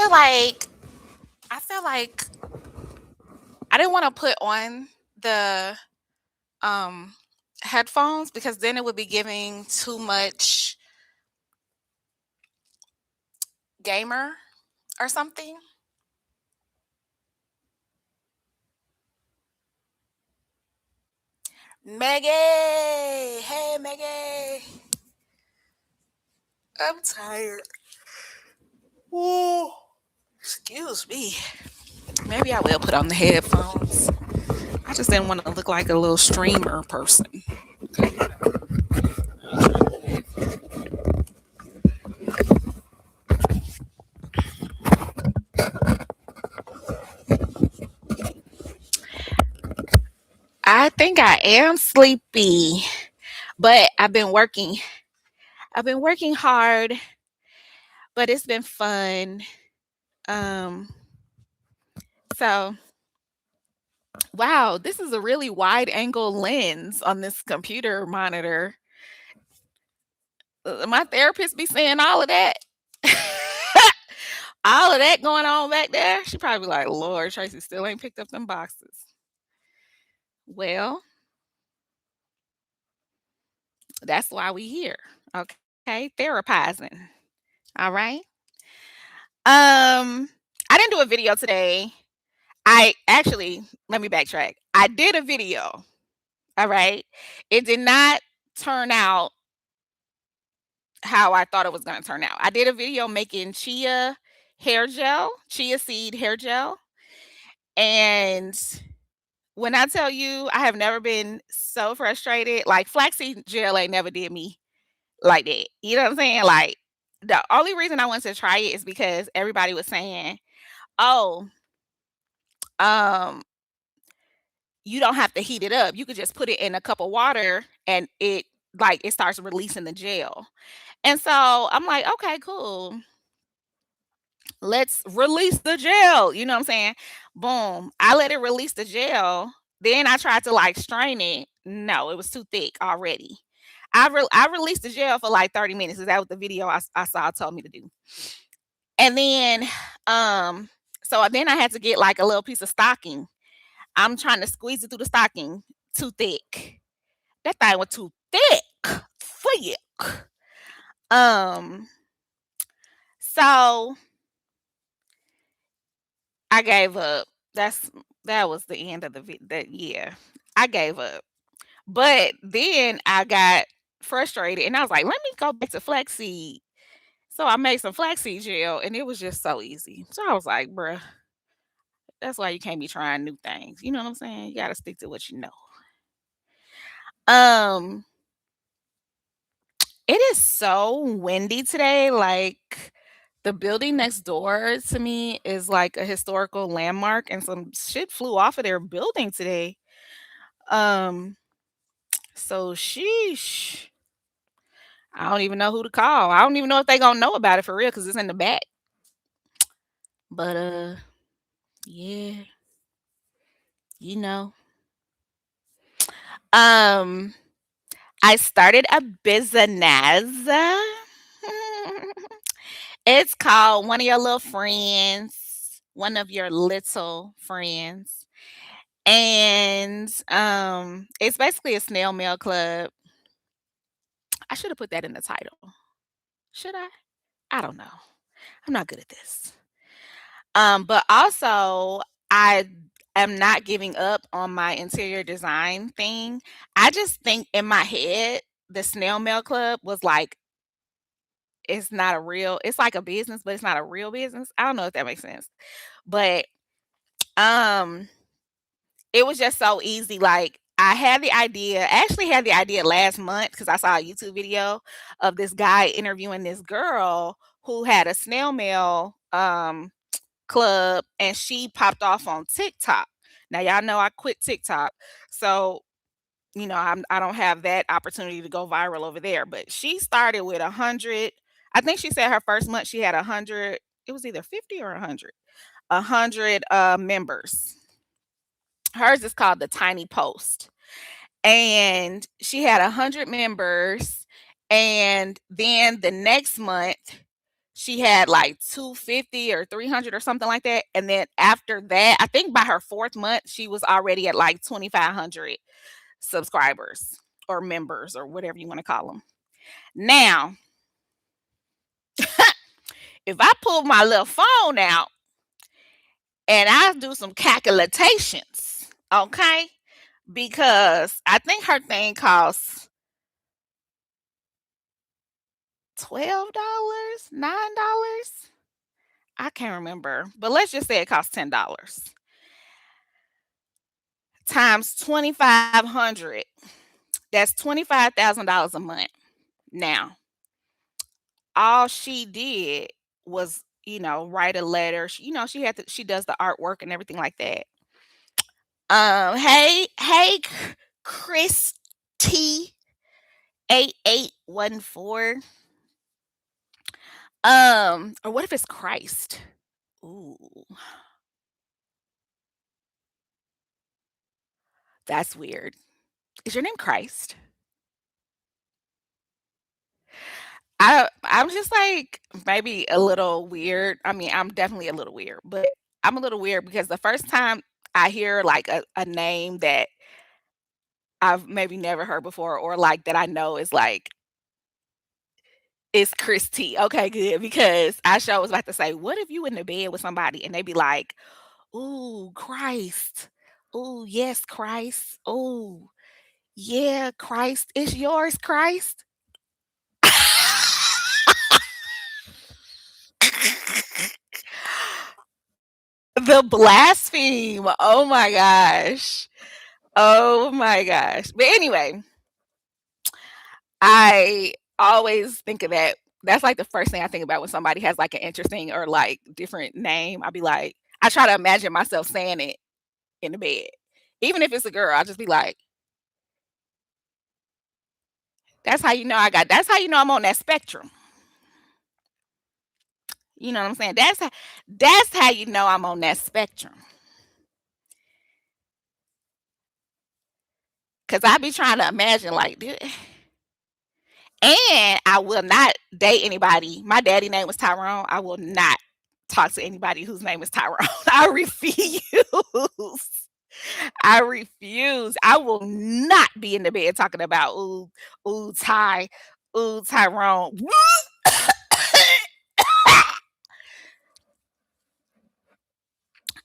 feel like I feel like I didn't want to put on the um headphones because then it would be giving too much gamer or something. Maggie, hey Maggie, I'm tired. Ooh, excuse me. Maybe I will put on the headphones. I just didn't want to look like a little streamer person. I think I am sleepy, but I've been working hard, but it's been fun. Um, so wow, this is a really wide angle lens on this computer monitor. My therapist be saying all of that. All of that going on back there. She probably be like, Lord, Tracy still ain't picked up them boxes. Well, that's why we here. Okay. Therapizing. All right. I didn't do a video today. I actually, let me backtrack. I did a video. All right. It did not turn out how I thought it was going to turn out. I did a video making chia seed hair gel. And when I tell you, I have never been so frustrated. Like flaxseed gel ain't never did me like that. You know what I'm saying? Like the only reason I wanted to try it is because everybody was saying, "Oh, um, you don't have to heat it up. You could just put it in a cup of water and it starts releasing the gel." And so I'm like, "Okay, cool. Let's release the gel." You know what I'm saying? Boom. I let it release the gel. Then I tried to like strain it. No, it was too thick already. I released the gel for like 30 minutes. Is that what the video I saw told me to do? And then um so then I had to get like a little piece of stocking. I'm trying to squeeze it through the stocking. Too thick. That thing was too thick. Thick. Um so I gave up. That was the end of that yeah. I gave up. But then I got frustrated and I was like, let me go back to flaxseed. So I made some flaxseed gel and it was just so easy. So I was like, bruh, that's why you can't be trying new things. You know what I'm saying? You gotta stick to what you know. Um, it is so windy today. Like the building next door to me is like a historical landmark and some shit flew off of their building today. Um, so sheesh. I don't even know who to call. I don't even know if they gonna know about it for real because it's in the back. But yeah, you know. Um, I started a business. It's called One of Your Little Friends, One of Your Little Friends. And it's basically a snail mail club. I should have put that in the title. Should I? I don't know. I'm not good at this. But also I am not giving up on my interior design thing. I just think in my head, the snail mail club was like it's not a real it's like a business, but it's not a real business. I don't know if that makes sense. But um it was just so easy. Like I had the idea, I actually had the idea last month because I saw a YouTube video of this guy interviewing this girl who had a snail mail club and she popped off on TikTok. Now y'all know I quit TikTok. So, I don't have that opportunity to go viral over there, but she started with 100. I think she said her first month she had 100. It was either 50 or 100. 100 members. Hers is called the Tiny Post. And she had 100 members and then the next month she had like 250 or 300 or something like that. And then after that, I think by her fourth month, she was already at like 2,500 subscribers or members or whatever you want to call them. Now, if I pull my little phone out and I do some calculations, okay? Because I think her thing costs $12, $9. I can't remember, but let's just say it costs $10 times 2,500. That's $25,000 a month. Now, all she did was, write a letter. She does the artwork and everything like that. Hey, Christy 8814. Or what if it's Christ? Ooh, that's weird. Is your name Christ? I'm just like maybe a little weird. I mean, I'm definitely a little weird, but I'm a little weird because the first time I hear like a name that I've maybe never heard before or like that I know is like it's Christy. Okay, good. Because I sure was about to say, what if you in the bed with somebody and they be like, ooh, Christ. Ooh, yes, Christ. Ooh, yeah, Christ. It's yours, Christ. The blaspheme. Oh my gosh. Oh my gosh. But anyway, I always think of that. That's like the first thing I think about when somebody has like an interesting or like different name. I'll be like, I try to imagine myself saying it in the bed. Even if it's a girl, I'll just be like, that's how you know I'm on that spectrum. You know what I'm saying? That's how you know I'm on that spectrum. Cause I be trying to imagine like and I will not date anybody. My daddy name was Tyrone. I will not talk to anybody whose name is Tyrone. I refuse. I refuse. I will not be in the bed talking about ooh Tyrone.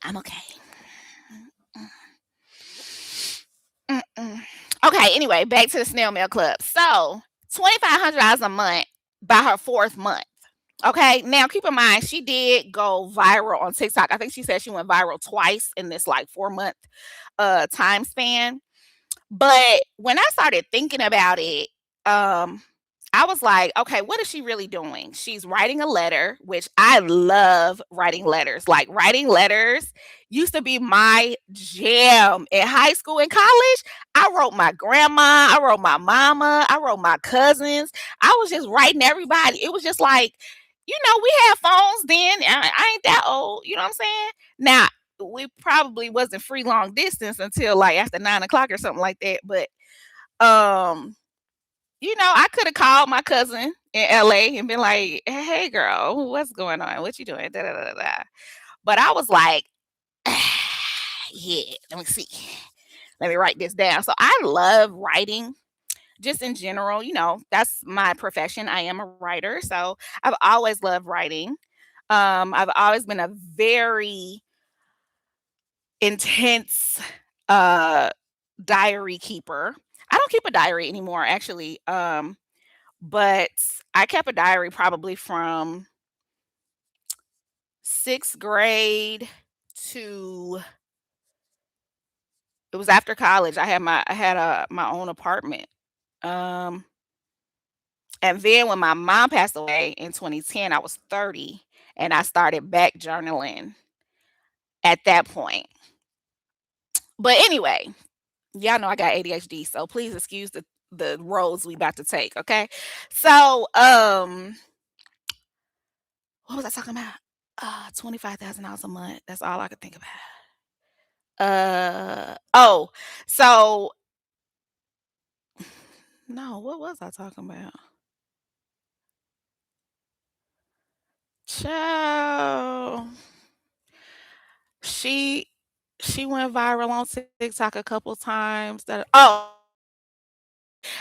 I'm okay. Mm-mm. Okay, anyway, back to the snail mail club. So $2,500 a month by her fourth month. Okay, now keep in mind she did go viral on TikTok. I think she said she went viral twice in this like 4 month time span. But when I started thinking about it, um, I was like, okay, what is she really doing? She's writing a letter, which I love writing letters. Like writing letters used to be my jam in high school and college. I wrote my grandma, I wrote my mama, I wrote my cousins. I was just writing everybody. It was just like, we had phones then. I ain't that old. You know what I'm saying? Now, we probably wasn't free long distance until like after 9 o'clock or something like that. But um, I could have called my cousin in LA and been like, "Hey, girl, what's going on? What you doing?" Da, da, da, da, da. But I was like, "Yeah, let me see. Let me write this down." So I love writing, just in general. That's my profession. I am a writer, so I've always loved writing. I've always been a very intense uh diary keeper. I don't keep a diary anymore actually. But I kept a diary probably from 6th grade to it was after college. I had my own apartment. Um and then when my mom passed away in 2010, I was 30 and I started back journaling at that point. But anyway, y'all know I got ADHD, so please excuse the roads we about to take, okay? So, what was I talking about? $25,000 a month. That's all I could think about. Oh, so no, what was I talking about? Child. She she went viral on TikTok a couple times that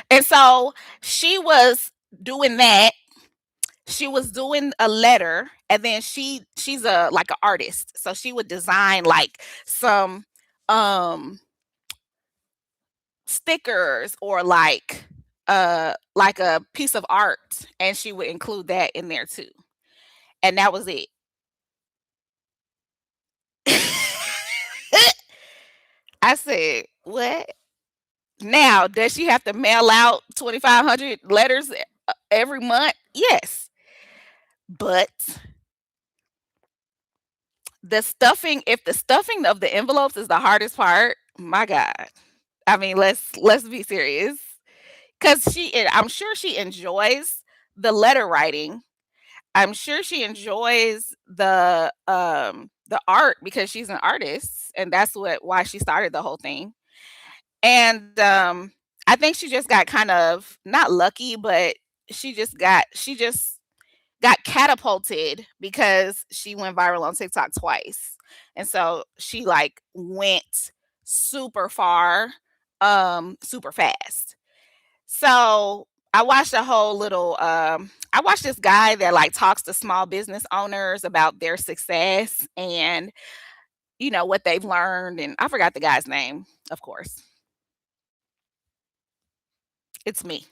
and so she was doing that. She was doing a letter, and then she's a like an artist. So she would design like some um stickers or like a piece of art, and she would include that in there too. And that was it. I said, "What?" Now, does she have to mail out 2,500 letters every month? Yes. But if the stuffing of the envelopes is the hardest part, my God. I mean, let's be serious. Cuz I'm sure she enjoys the letter writing. I'm sure she enjoys the art because she's an artist and that's why she started the whole thing. And I think she just got kind of not lucky, but she just got catapulted because she went viral on TikTok twice. And so she like went super far, super fast. So I watched this guy that like talks to small business owners about their success and what they've learned, and I forgot the guy's name, of course. It's me.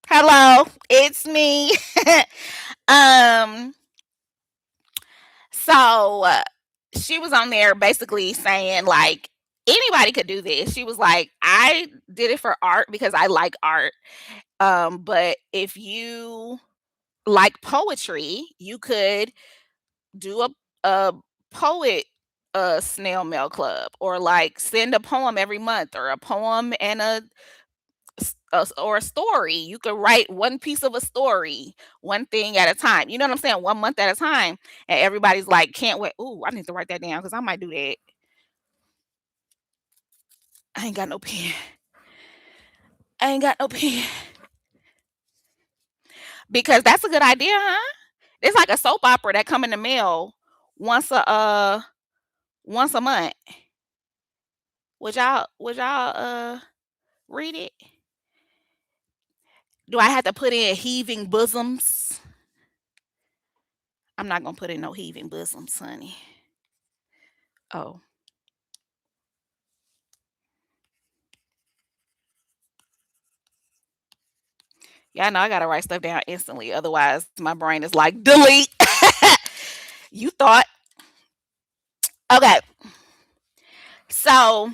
Hello, it's me. um So, she was on there basically saying, like, anybody could do this. She was like, "I did it for art because I like art. But if you like poetry, you could do a poet snail mail club or like send a poem every month or a poem and or a story. You could write one piece of a story, one thing at a time. You know what I'm saying? One month at a time." And everybody's like, "Can't wait." Ooh, I need to write that down because I might do that. I ain't got no pen. I ain't got no pen. Because that's a good idea, huh? It's like a soap opera that come in the mail once once a month. Would y'all read it? Do I have to put in heaving bosoms? I'm not gonna put in no heaving bosoms, honey. Oh. Yeah, I know I gotta write stuff down instantly. Otherwise, my brain is like, delete. You thought. Okay. So,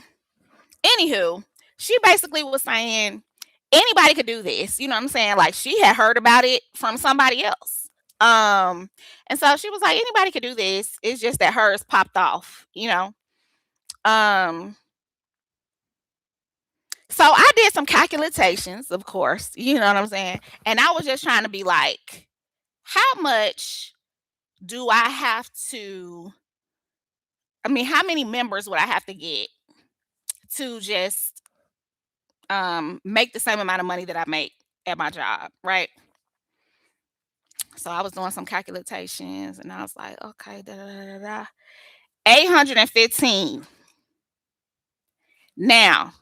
anywho, she basically was saying anybody could do this. You know what I'm saying? Like she had heard about it from somebody else. Um, and so she was like, anybody could do this. It's just that hers popped off. Um, so I did some calculations, of course, you know what I'm saying? And I was just trying to be like, how much do I have to I mean, how many members would I have to get to just make the same amount of money that I make at my job, right? So I was doing some calculations and I was like, okay, da, da, da, da, da. 815. Now,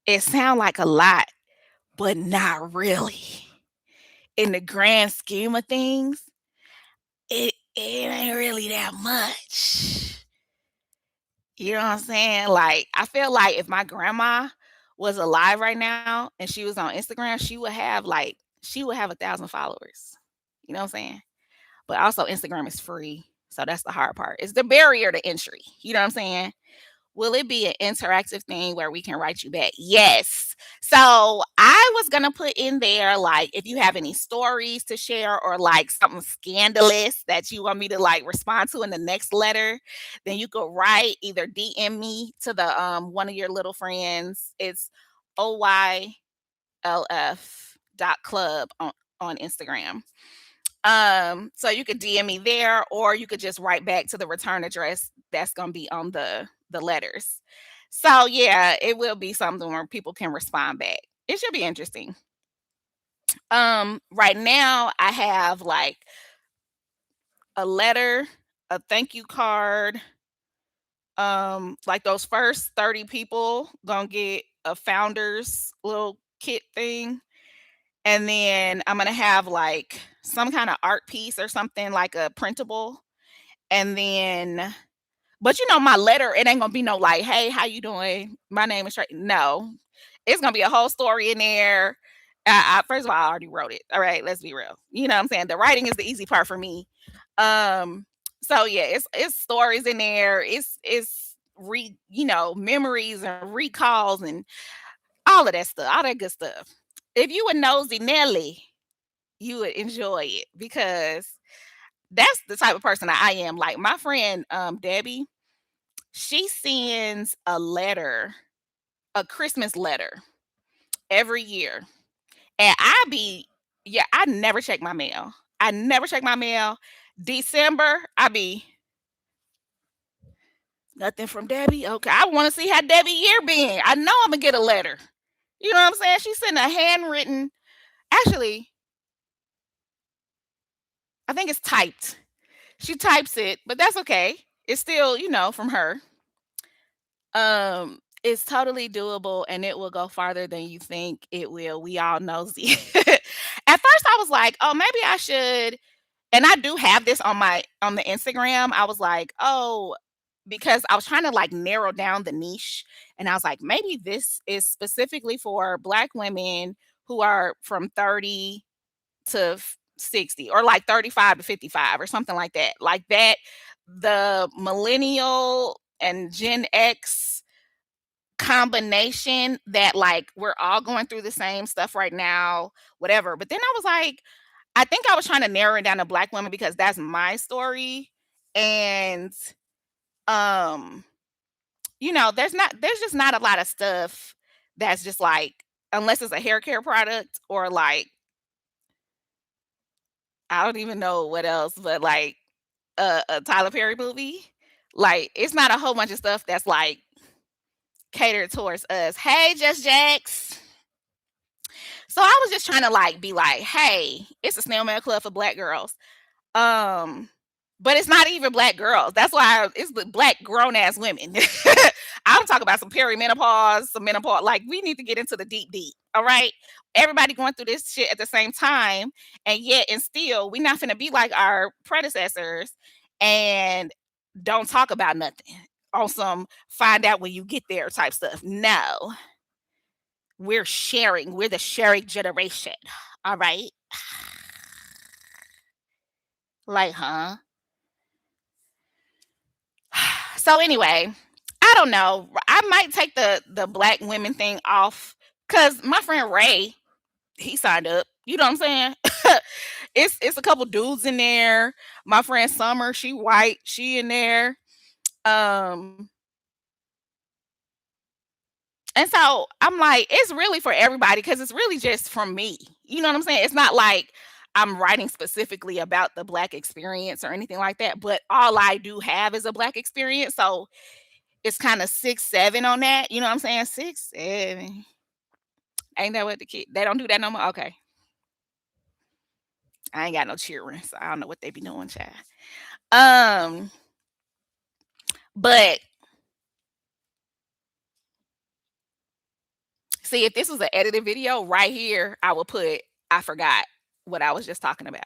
it sounds like a lot, but not really. In the grand scheme of things, it ain't really that much. You know what I'm saying? Like, I feel like if my grandma was alive right now and she was on Instagram, she would have 1,000 followers. You know what I'm saying? But also Instagram is free. So that's the hard part. It's the barrier to entry. You know what I'm saying? Will it be an interactive thing where we can write you back? Yes. So I was gonna put in there like if you have any stories to share or like something scandalous that you want me to like respond to in the next letter, then you could write either DM me to the one of your little friends. It's OYLF.club on Instagram. So you could DM me there, or you could just write back to the return address that's gonna be on the letters. So yeah, it will be something where people can respond back. It should be interesting. Right now I have like a letter, a thank you card. Like those first 30 people gonna get a founder's little kit thing. And then I'm gonna have like some kind of art piece or something like a printable. And then, but you know, my letter, it ain't gonna be no like, hey, how you doing? My name is Trey. No, it's gonna be a whole story in there. First of all, I already wrote it. All right, let's be real. You know what I'm saying? The writing is the easy part for me. Um, so yeah, it's stories in there. It's memories and recalls and all of that stuff, all that good stuff. If you would nosy Nelly, you would enjoy it because that's the type of person I am. Like my friend Debbie, she sends a letter, a Christmas letter every year. And I never check my mail. I never check my mail. December, I be nothing from Debbie. Okay. I want to see how Debbie year been. I know I'm gonna get a letter. You know what I'm saying? She sent a handwritten, actually, I think it's typed. She types it, but that's okay. It's still, from her. It's totally doable and it will go farther than you think it will. We all nosy. At first I was like, "Oh, maybe I should." And I do have this on the Instagram. I was like, "Oh," because I was trying to like narrow down the niche and I was like, "Maybe this is specifically for black women who are from 30 to 60 or like 35 to 55 or something like that." Like that the millennial and Gen X combination that like we're all going through the same stuff right now, whatever. But then I was like, I think I was trying to narrow it down to black women because that's my story. And um, there's just not a lot of stuff that's just like unless it's a hair care product or like I don't even know what else, but like a Tyler Perry movie. Like it's not a whole bunch of stuff that's like catered towards us. Hey, Just Jax. So I was just trying to like be like, hey, it's a snail mail club for black girls. Um, but it's not even black girls. That's why it's the black grown ass women. I'm talking about some perimenopause, some menopause. Like we need to get into the deep, deep. All right. Everybody going through this shit at the same time. And yet and still we not finna be like our predecessors and don't talk about nothing on some find out when you get there type stuff. No, we're sharing. We're the sharing generation. All right. Like, huh? So anyway, I don't know. I might take the black women thing off because my friend Ray, he signed up. You know what I'm saying? It's a couple dudes in there. My friend Summer, she white, she in there. Um, and so I'm like, it's really for everybody because it's really just from me. You know what I'm saying? It's not like I'm writing specifically about the black experience or anything like that. But all I do have is a black experience. So it's kinda 6, 7 on that, you know what I'm saying? 6, 7. Ain't that what the kid they don't do that no more? Okay. I ain't got no children, so I don't know what they be doing, child. Um, but see, if this was an edited video right here, I would put, "I forgot what I was just talking about."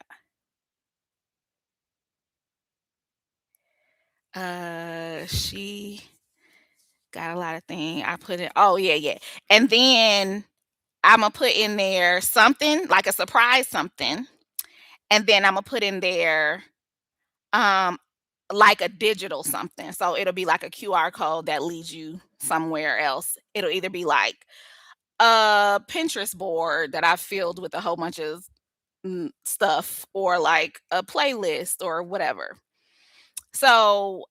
She got a lot of things. I put it oh, yeah, yeah. And then Imma put in there something, like a surprise something, and then Imma put in there, um, like a digital something. So it'll be like a QR code that leads you somewhere else. It'll either be like a Pinterest board that I filled with a whole bunch of stuff or like a playlist or whatever. So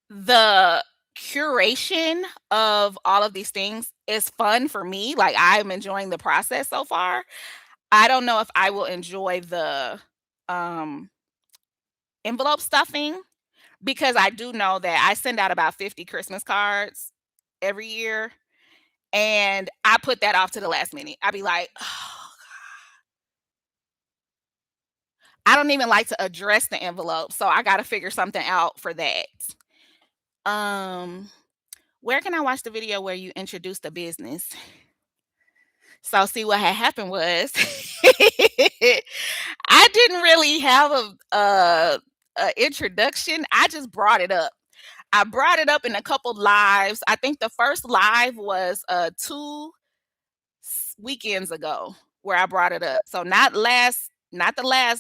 the curation of all of these things is fun for me. Like I'm enjoying the process so far. I don't know if I will enjoy the um envelope stuffing because I do know that I send out about 50 Christmas cards every year, and I put that off to the last minute. I be like, "Oh," I don't even like to address the envelope, so I gotta figure something out for that. Um, where can I watch the video where you introduce the business? So see what had happened was I didn't really have a introduction. I just brought it up. I brought it up in a couple lives. I think the first live was 2 weekends ago where I brought it up. So not the last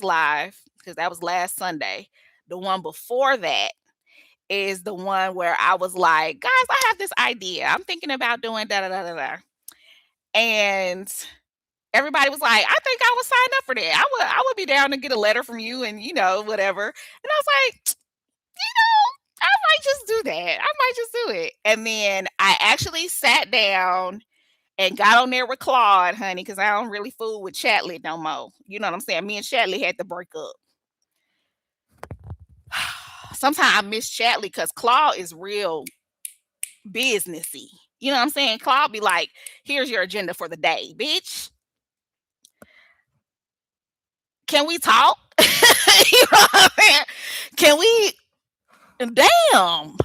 live because that was last Sunday. The one before that is the one where I was like, guys, I have this idea. I'm thinking about doing da da da da da. And everybody was like, I think I would sign up for that. I would be down to get a letter from you and whatever. And I was like, I might just do that. I might just do it. And then I actually sat down and got on there with Claude, honey, because I don't really fool with Chatley no more. You know what I'm saying? Me and Chatley had to break up. Sometimes I miss Chatley because Claude is real businessy. You know what I'm saying? Claude be like, here's your agenda for the day, bitch. Can we talk? You know what I'm saying? Can we? Damn.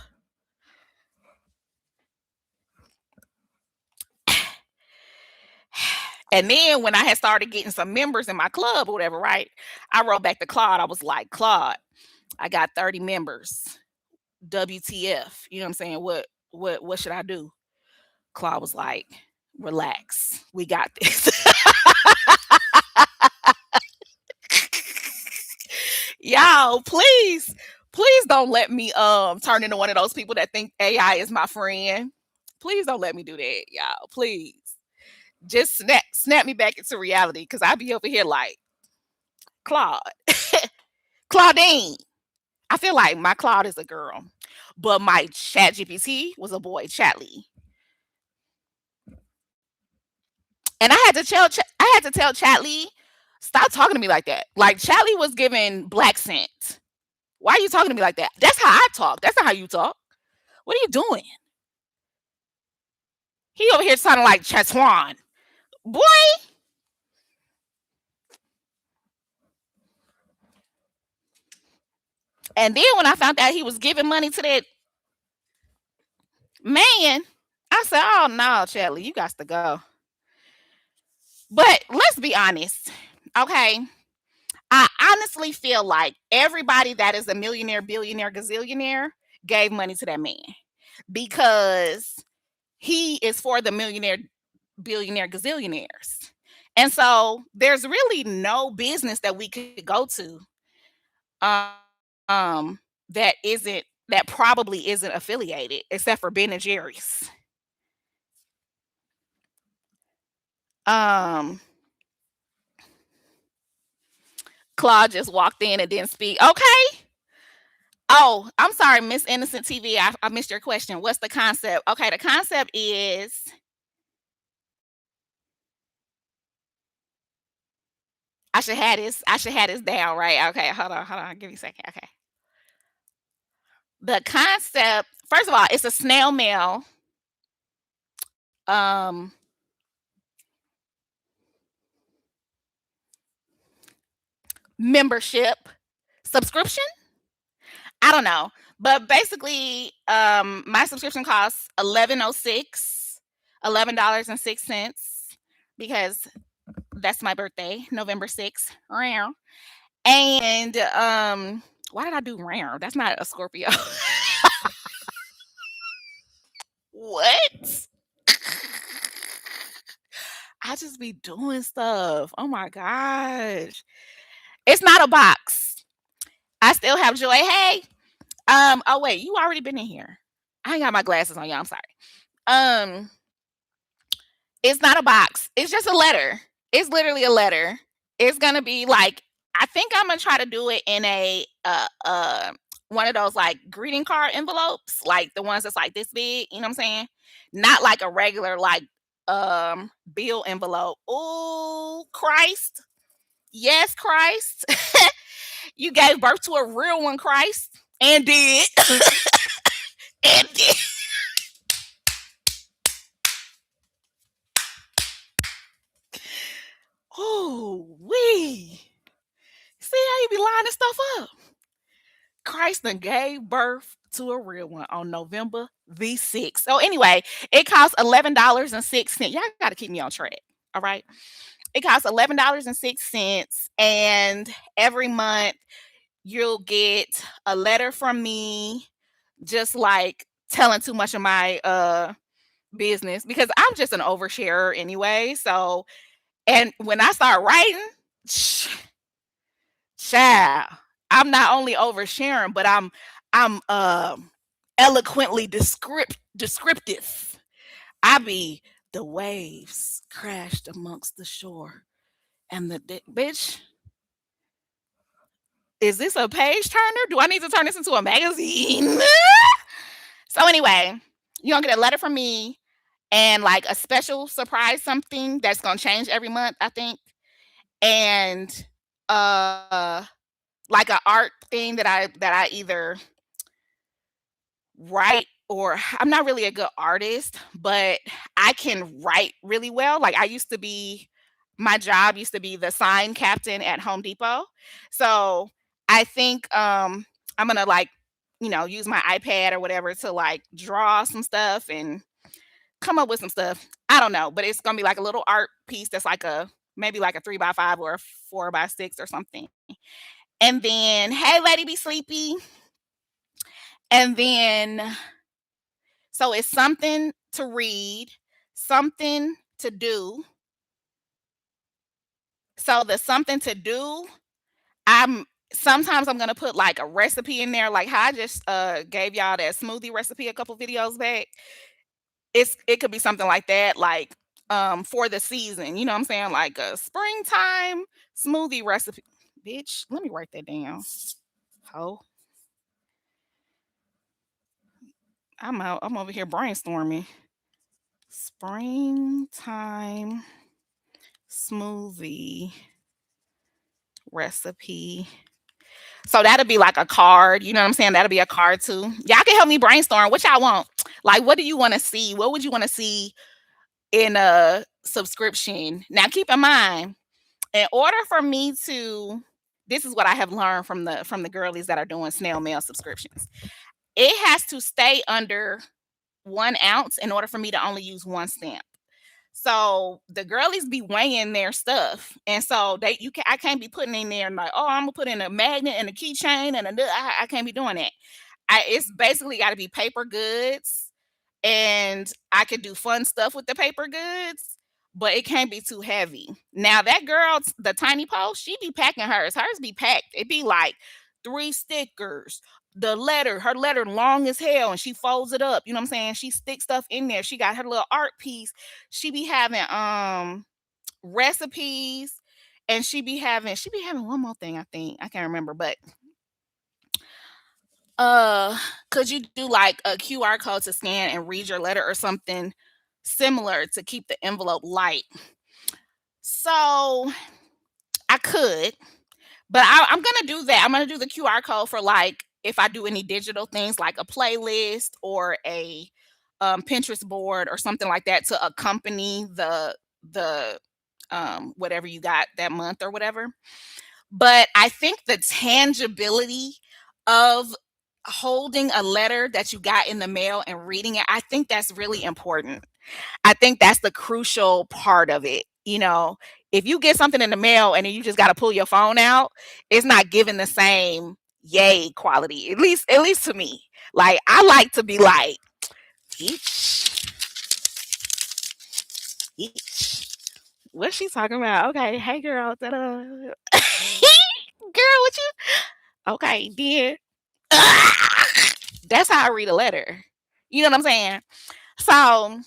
And then when I had started getting some members in my club or whatever, right? I wrote back to Claude. I was like, Claude, I got 30 members. WTF. You know what I'm saying? What should I do? Claude was like, relax. We got this. Y'all, please don't let me turn into one of those people that think AI is my friend. Please don't let me do that, y'all. Please. Just snap me back into reality because I be over here like Claude. Claudine. I feel like my Claude is a girl, but my Chat GPT was a boy, Chatley. And I had to tell Chatley, stop talking to me like that. Like Chatley was giving black scent. Why are you talking to me like that? That's how I talk. That's not how you talk. What are you doing? He over here sounding like Chatwan. Boy. And then when I found out he was giving money to that man, I said, oh no, Chatley, you got to go. But let's be honest. Okay. I honestly feel like everybody that is a millionaire, billionaire, gazillionaire gave money to that man because he is for the millionaire, billionaire, gazillionaires. And so there's really no business that we could go to um, that probably isn't affiliated except for Ben and Jerry's. Um, Claude just walked in and didn't speak. Okay. Oh, I'm sorry, Miss Innocent TV. I missed your question. What's the concept? Okay, the concept is I should have this down, right? Okay, hold on, give me a second. Okay. The concept, first of all, it's a snail mail um membership subscription. I don't know. But basically, my subscription costs $11.06 because that's my birthday, November 6th. And why did I do round? That's not a Scorpio. What? I just be doing stuff. Oh my gosh. It's not a box. I still have joy. Hey. Oh wait, you already been in here. I ain't got my glasses on, y'all. I'm sorry. Um, it's not a box. It's just a letter. It's literally a letter. It's gonna be like I think I'm gonna try to do it in a one of those like greeting card envelopes, like the ones that's like this big, you know what I'm saying? Not like a regular like bill envelope. Oh Christ. Yes, Christ. You gave birth to a real one, Christ. And did. And did. Oh, we. See how you be lining stuff up. Christ done gave birth to a real one on November the 6th. So anyway, it costs $11.06. Y'all gotta keep me on track. All right. It costs $11.06. And every month you'll get a letter from me, just like telling too much of my business because I'm just an oversharer anyway. So and when I start writing, child, I'm not only oversharing, but I'm eloquently descriptive. I be the waves crashed amongst the shore and bitch. Is this a page turner? Do I need to turn this into a magazine? So anyway, you're gonna get a letter from me and like a special surprise something that's gonna change every month, I think. And uh like a art thing that I either write or I'm not really a good artist, but I can write really well. Like I used to be my job used to be the sign captain at Home Depot. So I think I'm gonna like, use my iPad or whatever to like draw some stuff and come up with some stuff. I don't know, but it's gonna be like a little art piece that's like a maybe like a 3x5 or a 4x6 or something. And then, hey, lady, be sleepy. And then, so it's something to read, something to do. So the something to do, I'm sometimes I'm gonna put like a recipe in there, like how I just gave y'all that smoothie recipe a couple videos back. It could be something like that, like for the season, you know what I'm saying? Like a springtime smoothie recipe. Bitch, let me write that down. Oh, I'm over here brainstorming. Springtime smoothie recipe. So that'll be like a card, you know what I'm saying? That'll be a card too. Y'all can help me brainstorm what y'all want. Like, what do you want to see? What would you want to see in a subscription? Now, keep in mind, in order for me to, this is what I have learned from the girlies that are doing snail mail subscriptions. It has to stay under 1 ounce in order for me to only use one stamp. So the girlies be weighing their stuff, and so I can't be putting in there and like, oh, I'm gonna put in a magnet and a keychain and I can't be doing that. It's basically got to be paper goods, and I could do fun stuff with the paper goods, but it can't be too heavy. Now that girl, the tiny post, she be packing hers. Hers be packed. It be like 3 stickers. Her letter long as hell, and she folds it up. You know what I'm saying? She sticks stuff in there. She got her little art piece. She be having recipes, and she be having one more thing. I think I can't remember, but could you do like a QR code to scan and read your letter or something similar to keep the envelope light? So I could, but I'm gonna do that. I'm gonna do the QR code for like if I do any digital things like a playlist or a Pinterest board or something like that to accompany the whatever you got that month or whatever. But I think the tangibility of holding a letter that you got in the mail and reading it, I think that's really important. I think that's the crucial part of it. If you get something in the mail and then you just got to pull your phone out, it's not giving the same yay quality. At least to me. Like I like to be like each each. What's she talking about? Okay, hey girl, girl, what you? Okay, dear. That's how I read a letter. You know what I'm saying? So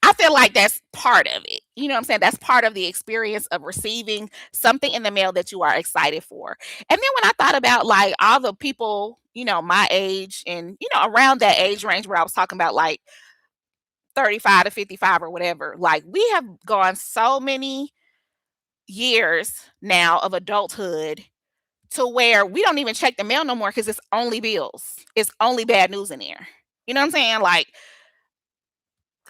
I feel like that's part of it. You know what I'm saying? That's part of the experience of receiving something in the mail that you are excited for. And then when I thought about like all the people, my age and, around that age range where I was talking about like 35 to 55 or whatever, like we have gone so many years now of adulthood to where we don't even check the mail no more because it's only bills. It's only bad news in there. You know what I'm saying? Like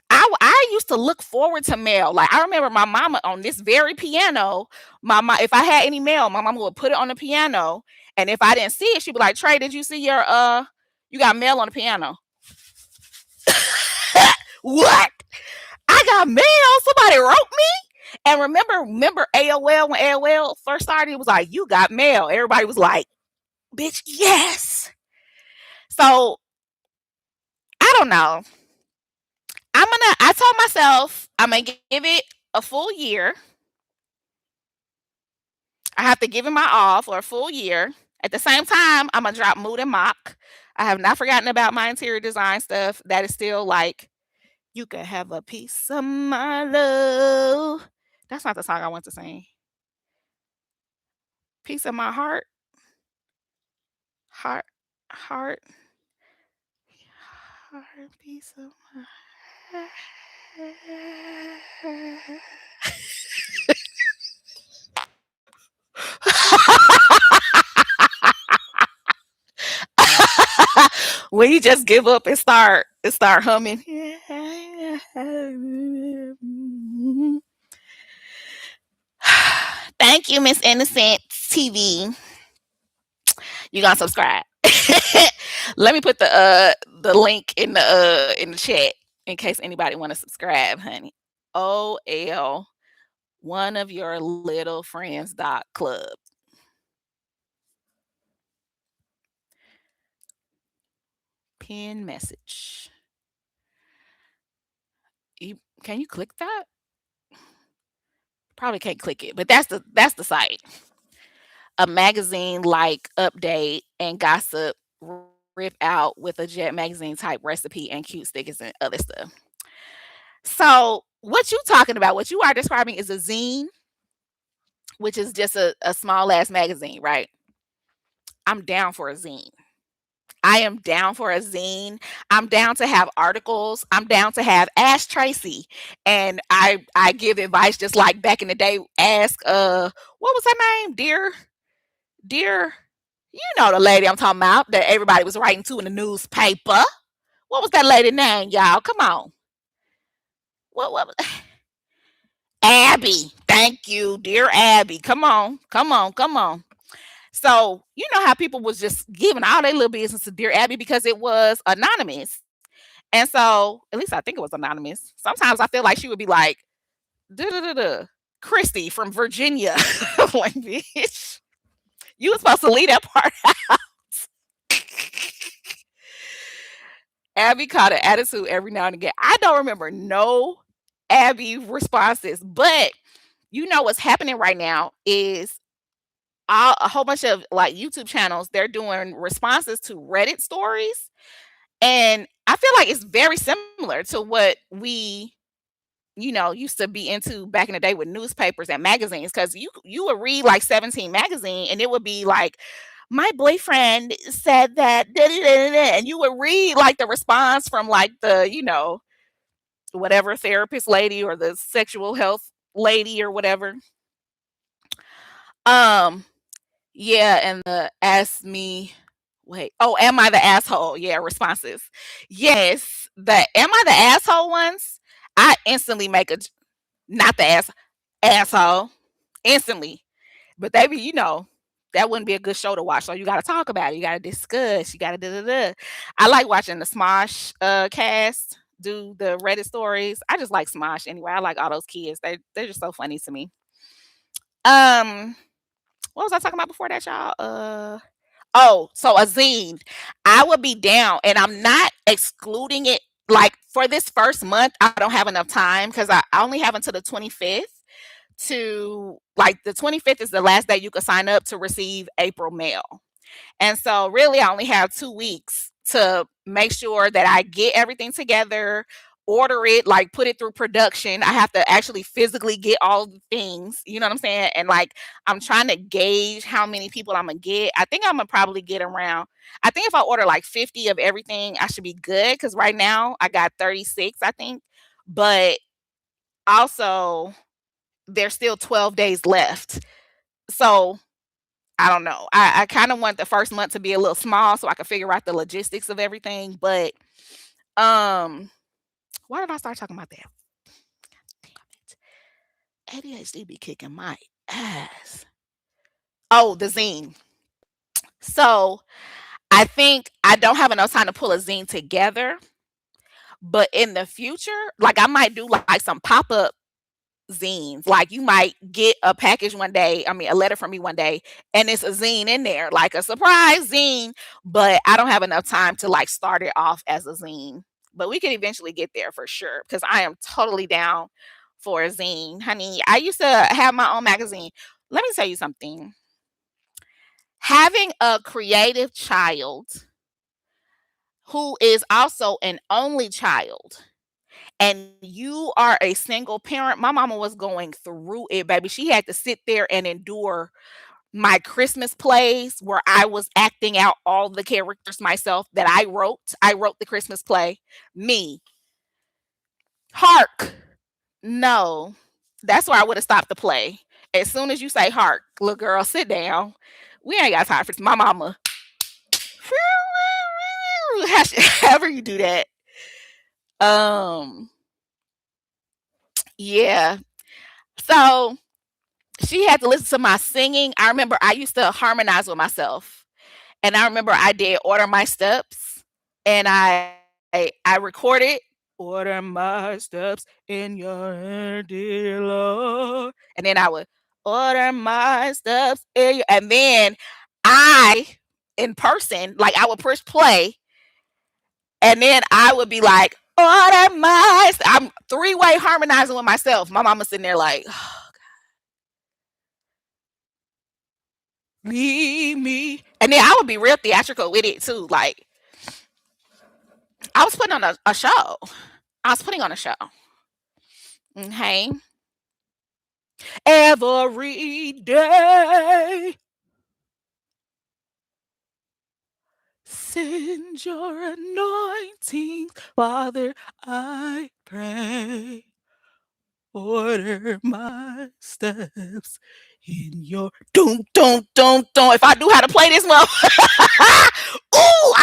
I I used to look forward to mail. Like I remember my mama on this very piano. If I had any mail, my mama would put it on the piano, and if I didn't see it, she'd be like, "Trey, did you see your you got mail on the piano?" What? I got mail. Somebody wrote me. And remember AOL when AOL first started? It was like, "You got mail." Everybody was like, "Bitch, yes." So I don't know. I told myself I'm gonna give it a full year. I have to give it my all for a full year. At the same time, I'm gonna drop Mood and Mock. I have not forgotten about my interior design stuff. That is still like, you can have a piece of my love. That's not the song I want to sing. Piece of my heart, heart, heart, heart, piece of my when you just give up and start humming. Thank you, Miss Innocent TV. You gonna subscribe? Let me put the link in the chat in case anybody want to subscribe, honey. OL, one of your little friends dot club. Pin message. Can you click that? Probably can't click it, but that's the site. A magazine like update and gossip rip out with a Jet magazine type recipe and cute stickers and other stuff. So what you talking about? What you are describing is a zine, which is just a small ass magazine, right? I'm down for a zine. I am down for a zine. I'm down to have articles. I'm down to have Ask Tracy. And I give advice just like back in the day. Ask what was her name? Dear you know the lady I'm talking about that everybody was writing to in the newspaper. What was that lady name, y'all? Come on. What was Abby. Thank you, dear Abby. Come on. Come on. Come on. So, you know how people was just giving all their little business to Dear Abby because it was anonymous. And so, at least I think it was anonymous. Sometimes I feel like she would be like, duh, duh, duh, duh, Christy from Virginia. Like, bitch, you were supposed to leave that part out. Abby caught an attitude every now and again. I don't remember no Abby responses, but you know what's happening right now is a whole bunch of like YouTube channels, they're doing responses to Reddit stories. And I feel like it's very similar to what we, used to be into back in the day with newspapers and magazines. Cause you would read like 17 magazine and it would be like, my boyfriend said that, da, da, da, da, and you would read like the response from like the, whatever therapist lady or the sexual health lady or whatever. Um, Yeah, and the ask me wait, oh, am I the asshole? Yeah, responses. Yes, the am I the asshole ones? I instantly make a not the asshole instantly. But they be, that wouldn't be a good show to watch. So you got to talk about it. You got to discuss. You got to da da da. I like watching the Smosh cast do the Reddit stories. I just like Smosh anyway. I like all those kids. They're just so funny to me. Um, what was I talking about before that, y'all? Oh, so a zine. I would be down, and I'm not excluding it. Like for this first month, I don't have enough time because I only have until the 25th to like the 25th is the last day you can sign up to receive April mail. And so really I only have 2 weeks to make sure that I get everything together, order it, like put it through production. I have to actually physically get all the things, you know what I'm saying? And like I'm trying to gauge how many people I'm gonna get. I think I'm gonna probably get around, I think if I order like 50 of everything, I should be good. Cause right now I got 36, I think. But also there's still 12 days left. So I don't know. I kind of want the first month to be a little small so I can figure out the logistics of everything. But um, Why did I start talking about that? Damn it. ADHD be kicking my ass. Oh, the zine. So I think I don't have enough time to pull a zine together, but in the future, like I might do like some pop up zines. Like you might get a package one day, I mean a letter from me one day, and it's a zine in there, like a surprise zine, but I don't have enough time to like start it off as a zine. But we can eventually get there for sure because I am totally down for a zine. Honey, I used to have my own magazine. Let me tell you something. Having a creative child who is also an only child and you are a single parent, my mama was going through it, baby. She had to sit there and endure my Christmas plays where I was acting out all the characters myself that I wrote. I wrote the Christmas play. Me. Hark. No. That's where I would have stopped the play. As soon as you say hark, little girl, sit down. We ain't got time for this. My mama. However you do that. Um, yeah. So she had to listen to my singing. I remember I used to harmonize with myself. And I remember I did Order My Steps and I recorded Order my steps in your hand, dear Lord. And then I would order my steps in your, and then I in person, like I would push play and then I would be like, order my I'm three-way harmonizing with myself. My mama sitting there like, me. And then I would be real theatrical with it too. Like I was putting on a show. I was putting on a show. Okay. Every day, send your anointing, Father, I pray. Order my steps in your don't. If I knew how to play this motherfucker, ooh,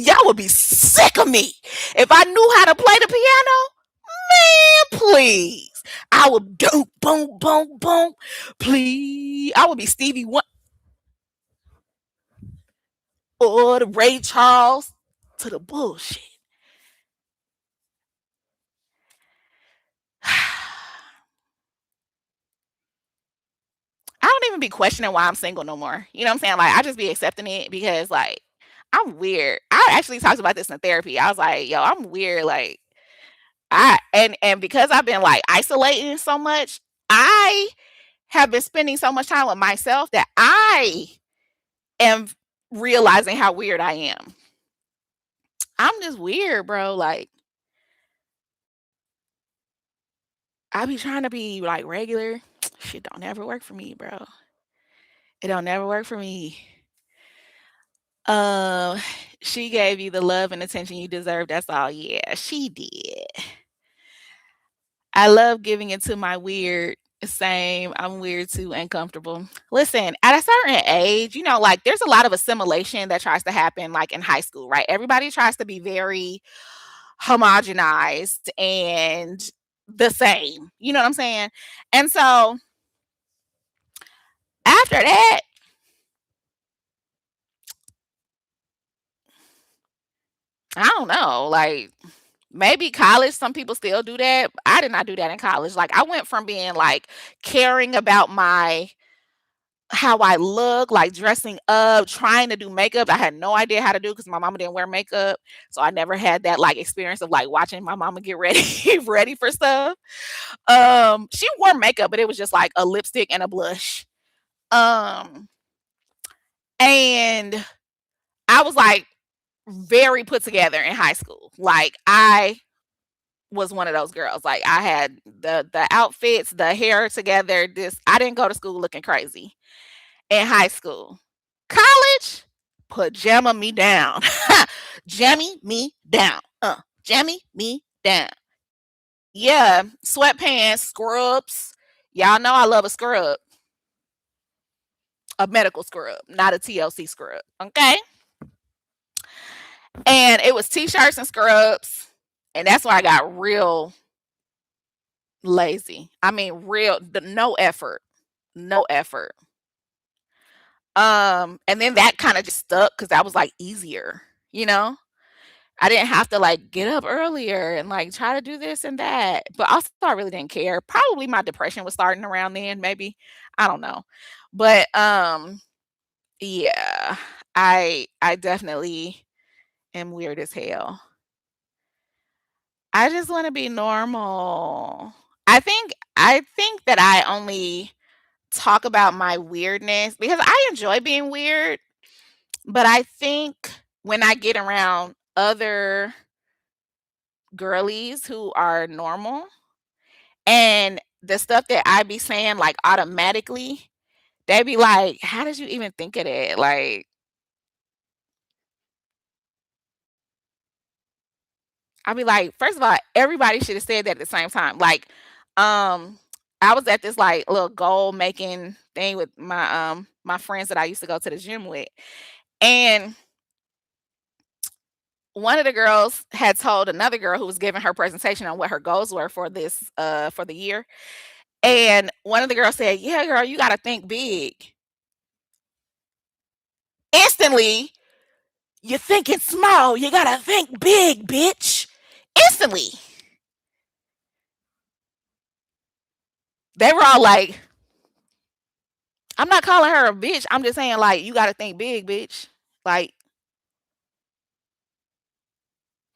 y'all would be sick of me. If I knew how to play the piano, man, please. I would do boom, boom, boom. Please. I would be Stevie Wonder or the Ray Charles to the bullshit. I don't even be questioning why I'm single no more. You know what I'm saying? Like I just be accepting it because like I'm weird. I actually talked about this in therapy. I was like, yo, I'm weird. Like and because I've been like isolating so much, I have been spending so much time with myself that I am realizing how weird I am. I'm just weird, bro. Like I be trying to be like regular. Shit don't never work for me, bro. It don't never work for me. Um, she gave you the love and attention you deserve. That's all. Yeah, she did. I love giving it to my weird. Same. I'm weird too and comfortable. Listen, at a certain age, you know, like there's a lot of assimilation that tries to happen like in high school, right? Everybody tries to be very homogenized and the same. You know what I'm saying? And so after that, I don't know, like maybe college, some people still do that. I did not do that in college. Like I went from being like caring about my how I look, like dressing up, trying to do makeup. I had no idea how to do because my mama didn't wear makeup. So I never had that like experience of like watching my mama get ready ready for stuff. She wore makeup, but it was just like a lipstick and a blush. Um and I was like very put together in high school. Like I was one of those girls. Like I had the outfits, the hair together. This I didn't go to school looking crazy in high school. College, pajama me down. Jammy me down. Jammy me down. Yeah, sweatpants, scrubs. Y'all know I love a scrub, a medical scrub, not a TLC scrub. Okay. And it was t-shirts and scrubs. And that's why I got real lazy. I mean, no effort, no effort. And then that kind of just stuck because that was like easier, you know? I didn't have to like get up earlier and like try to do this and that. But also, I really didn't care. Probably my depression was starting around then, maybe. I don't know. But yeah, I definitely am weird as hell. I just want to be normal. I think that I only talk about my weirdness because I enjoy being weird, but I think when I get around other girlies who are normal and the stuff that I be saying like automatically, they be like, "How did you even think of that?" Like, I'll be like, first of all, everybody should have said that at the same time. Like, um, I was at this like little goal making thing with my friends that I used to go to the gym with. And one of the girls had told another girl who was giving her presentation on what her goals were for this for the year. And one of the girls said, "Yeah, girl, you gotta think big." Instantly, you're thinking small, you gotta think big, bitch. Instantly. They were all like, I'm not calling her a bitch. I'm just saying, like, you gotta think big, bitch. Like,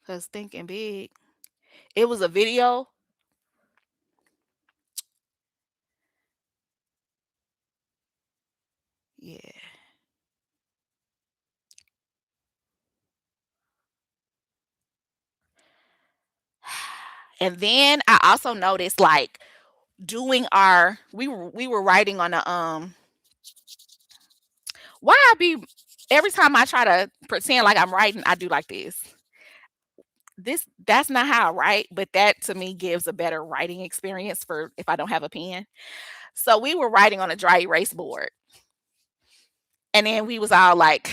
cause thinking big. It was a video. Yeah. And then I also noticed like doing our we were writing on a why I be every time I try to pretend like I'm writing, I do like this. That's not how I write, but that to me gives a better writing experience for if I don't have a pen. So we were writing on a dry erase board, and then we was all like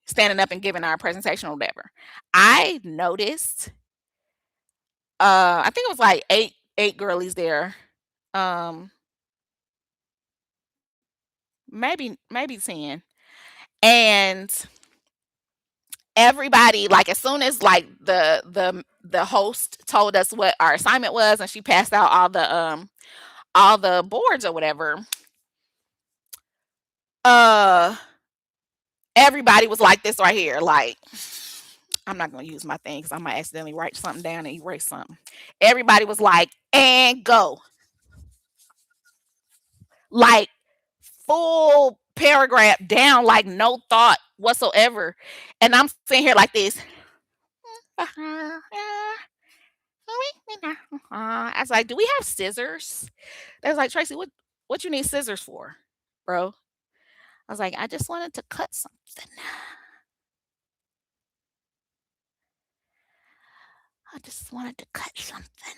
standing up and giving our presentation or whatever. I noticed, I think it was like eight girlies there, um, maybe 10, and everybody like as soon as like the host told us what our assignment was and she passed out all the boards or whatever, uh everybody was like this right here, like I'm not gonna use my thing because I might accidentally write something down and erase something. Everybody was like, and go, like full paragraph down, like no thought whatsoever. And I'm sitting here like this. I was like, "Do we have scissors?" They was like, "Tracy, what you need scissors for, bro?" I was like, "I just wanted to cut something. I just wanted to cut something."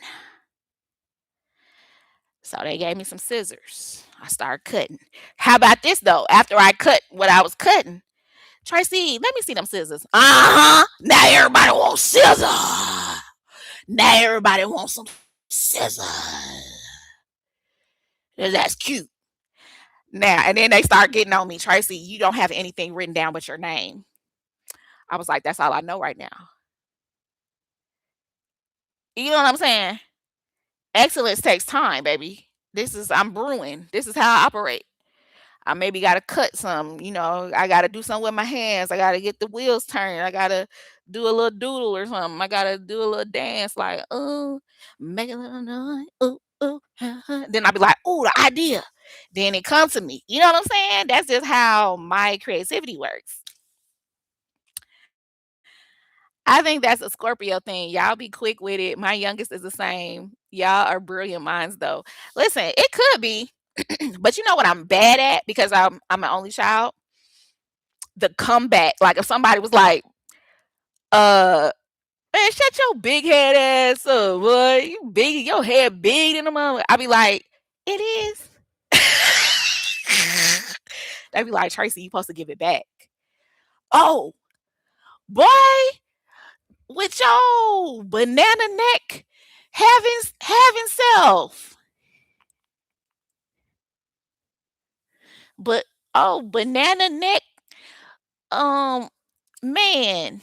So they gave me some scissors. I started cutting. How about this though? After I cut what I was cutting, Tracy, let me see them scissors. Uh huh. Now everybody wants scissors. Now everybody wants some scissors. That's cute. Now and then they start getting on me. Tracy, you don't have anything written down but your name. I was like, that's all I know right now. You know what I'm saying? Excellence takes time, baby. I'm brewing. This is how I operate. I maybe gotta cut some, I gotta do something with my hands. I gotta get the wheels turned. I gotta do a little doodle or something. I gotta do a little dance like, oh, make a little noise. Ooh, ooh, ha, ha. Then I'll be like, oh, the idea. Then it comes to me. You know what I'm saying? That's just how my creativity works. I think that's a Scorpio thing. Y'all be quick with it. My youngest is the same. Y'all are brilliant minds though. Listen, it could be, but you know what I'm bad at because I'm an only child? The comeback. Like if somebody was like, man, shut your big head ass up, boy. You big, your head big in the mother. I be like, it is. They be like, Tracy, you supposed to give it back. Oh, boy, with your banana neck having self. But oh, banana neck, um, man,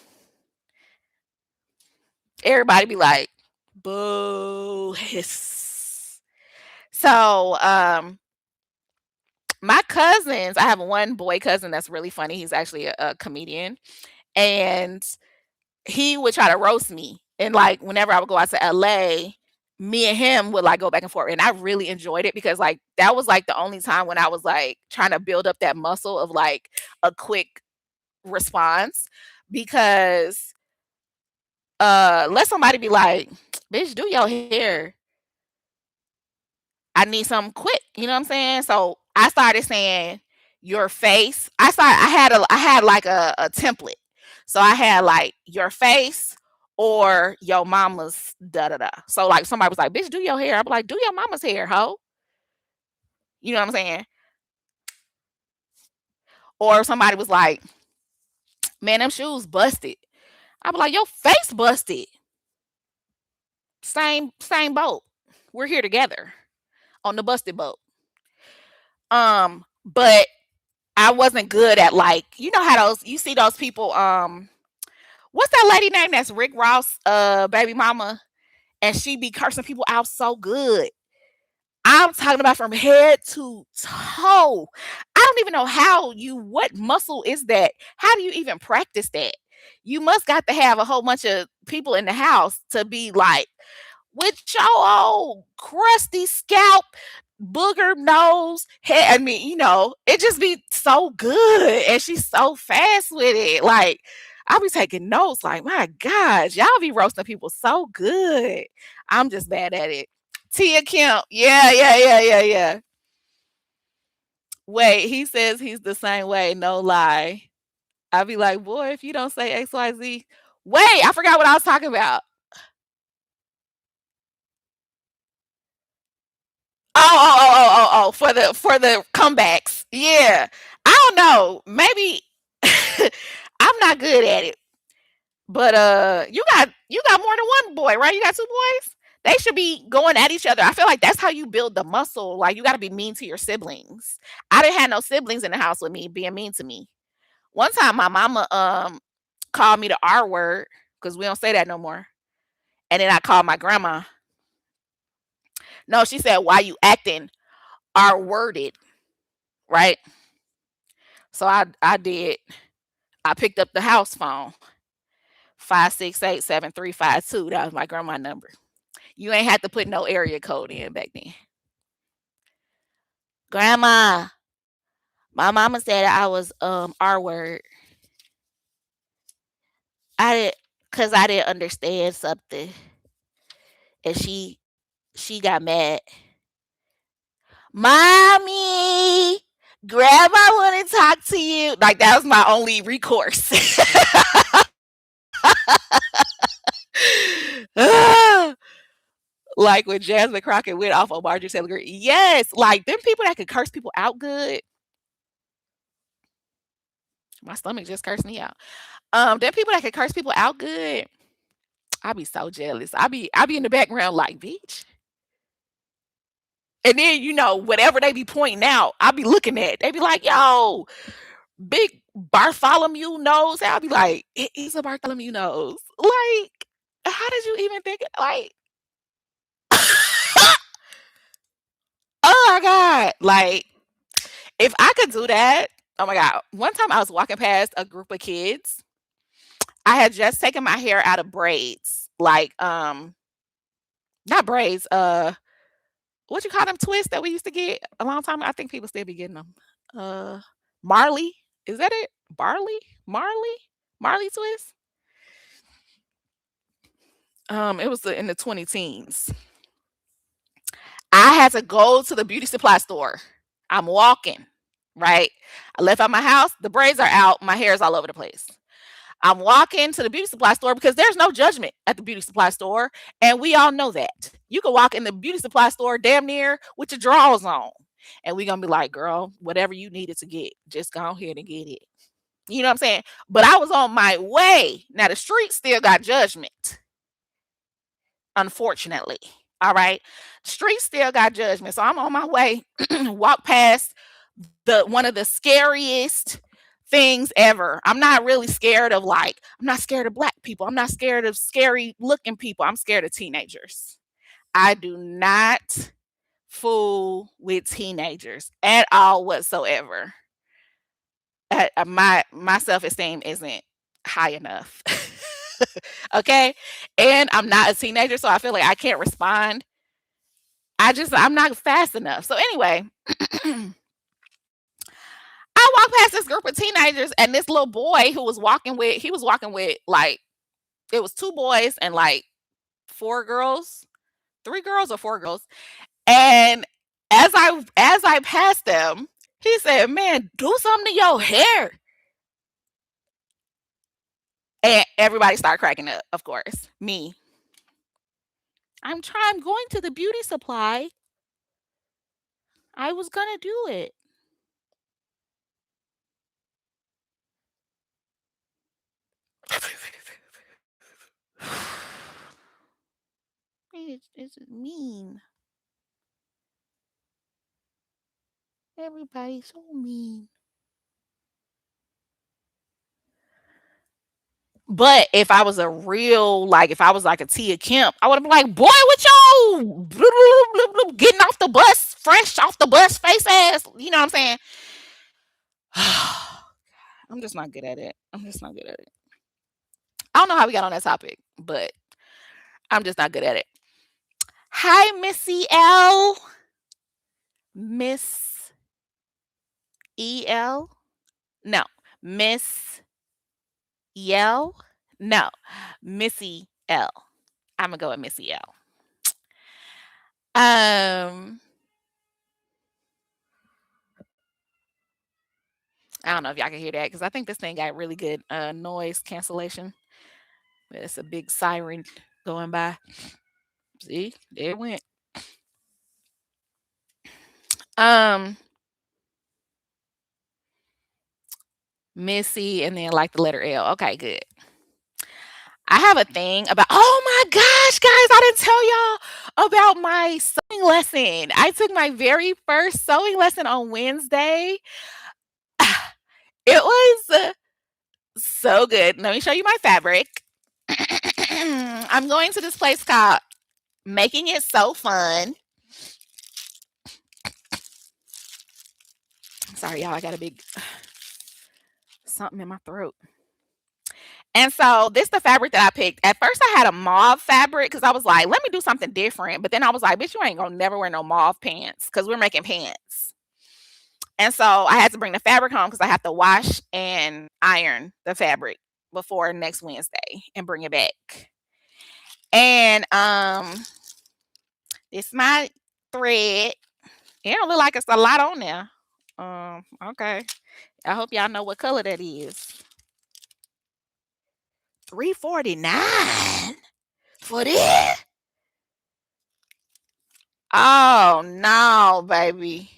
everybody be like, boo hiss. So my cousins, I have one boy cousin that's really funny. He's actually a comedian. And he would try to roast me. And like whenever I would go out to LA, me and him would like go back and forth. And I really enjoyed it because like that was like the only time when I was like trying to build up that muscle of like a quick response. Because let somebody be like, bitch, do your hair. I need something quick. You know what I'm saying? So I started saying your face. I had like a template. So I had like your face or your mama's da da da. So like somebody was like, bitch, do your hair. I'm like, do your mama's hair, ho. You know what I'm saying? Or somebody was like, man, them shoes busted. I'm like, your face busted. Same boat. We're here together on the busted boat. But I wasn't good at like, you know how those you see those people, what's that lady name that's Rick Ross baby mama? And she be cursing people out so good. I'm talking about from head to toe. I don't even know what muscle is that? How do you even practice that? You must got to have a whole bunch of people in the house to be like, with your old crusty scalp, booger nose, head. I mean, you know, it just be so good. And she's so fast with it. Like, I'll be taking notes, like, my gosh, y'all be roasting people so good. I'm just bad at it. Tia Kemp. Yeah, yeah, yeah, yeah, yeah. Wait, he says he's the same way, no lie. I'll be like, boy, if you don't say XYZ. Wait, I forgot what I was talking about. For the comebacks. Yeah. I don't know. Maybe I'm not good at it. But you got more than one boy, right? You got two boys? They should be going at each other. I feel like that's how you build the muscle. Like you got to be mean to your siblings. I didn't have no siblings in the house with me being mean to me. One time my mama called me the R word cuz we don't say that no more. And then I called my grandma. No, she said, "Why you acting R worded?" Right? So I did. I picked up the house phone. 568-7352. That was my grandma number. You ain't had to put no area code in back then. Grandma, my mama said I was R word. I did cause I didn't understand something. And she got mad. Mommy, grandma wanna talk to you. Like that was my only recourse. Like when Jasmine Crockett went off on Marjorie Taylor Greene. Yes, like them people that could curse people out good. My stomach just cursed me out. Them people that could curse people out good. I be so jealous. I be in the background like, bitch. And then you know whatever they be pointing out, I be looking at. They be like, yo, big Bartholomew nose. I'll be like, it is a Bartholomew nose. Like, how did you even think? Like, oh my god, like if I could do that, oh my god. One time I was walking past a group of kids. I had just taken my hair out of braids. Like not braids, what you call them twists that we used to get a long time ago? I think people still be getting them. Uh Marley. Is that it? Barley? Marley? Marley twist? It was in the 20 teens. I had to go to the beauty supply store. I'm walking, right? I left out my house, the braids are out, my hair is all over the place. I'm walking to the beauty supply store because there's no judgment at the beauty supply store, and we all know that. You can walk in the beauty supply store damn near with your drawers on, and we gonna be like, girl, whatever you needed to get, just go ahead and get it. You know what I'm saying? But I was on my way. Now the street still got judgment, unfortunately. All right. Street still got judgment. So I'm on my way, walk past the one of the scariest things ever. I'm not really scared of I'm not scared of black people. I'm not scared of scary looking people. I'm scared of teenagers. I do not fool with teenagers at all whatsoever. My self-esteem isn't high enough. Okay? And I'm not a teenager, so I feel like I can't respond. I'm not fast enough. So anyway, I walked past this group of teenagers and this little boy who was walking with he was walking with it was two boys and four girls, three girls or four girls. And as I passed them, he said, "Man, do something to your hair." And everybody started cracking up, of course. Me. I'm going to the beauty supply. I was gonna do it. It's mean. Everybody's so mean. But if I was a real, if I was like a Tia Kemp, I would have been like, boy, what y'all getting off the bus, fresh off the bus, face ass. You know what I'm saying? I'm just not good at it. I'm just not good at it. I don't know how we got on that topic, but I'm just not good at it. Hi, Missy L. Miss EL? No. Miss Yell? No. Missy L. I'm gonna go with Missy L. Um, I don't know if y'all can hear that because I think this thing got really good noise cancellation. It's a big siren going by. See, there it went. Um, Missy, and then the letter L. Okay, good. I have a thing about. Oh my gosh, guys! I didn't tell y'all about my sewing lesson. I took my very first sewing lesson on Wednesday. It was so good. Let me show you my fabric. I'm going to this place called Making It So Fun. Sorry, y'all. I got a big something in my throat. And so this the fabric that I picked. At first, I had a mauve fabric because I was like, let me do something different. But then I was like, bitch, you ain't gonna never wear no mauve pants because we're making pants. And so I had to bring the fabric home because I have to wash and iron the fabric before next Wednesday and bring it back. And it's my thread. It don't look like it's a lot on there. Okay. I hope y'all know what color that is. $3.49 for this? Oh no, baby.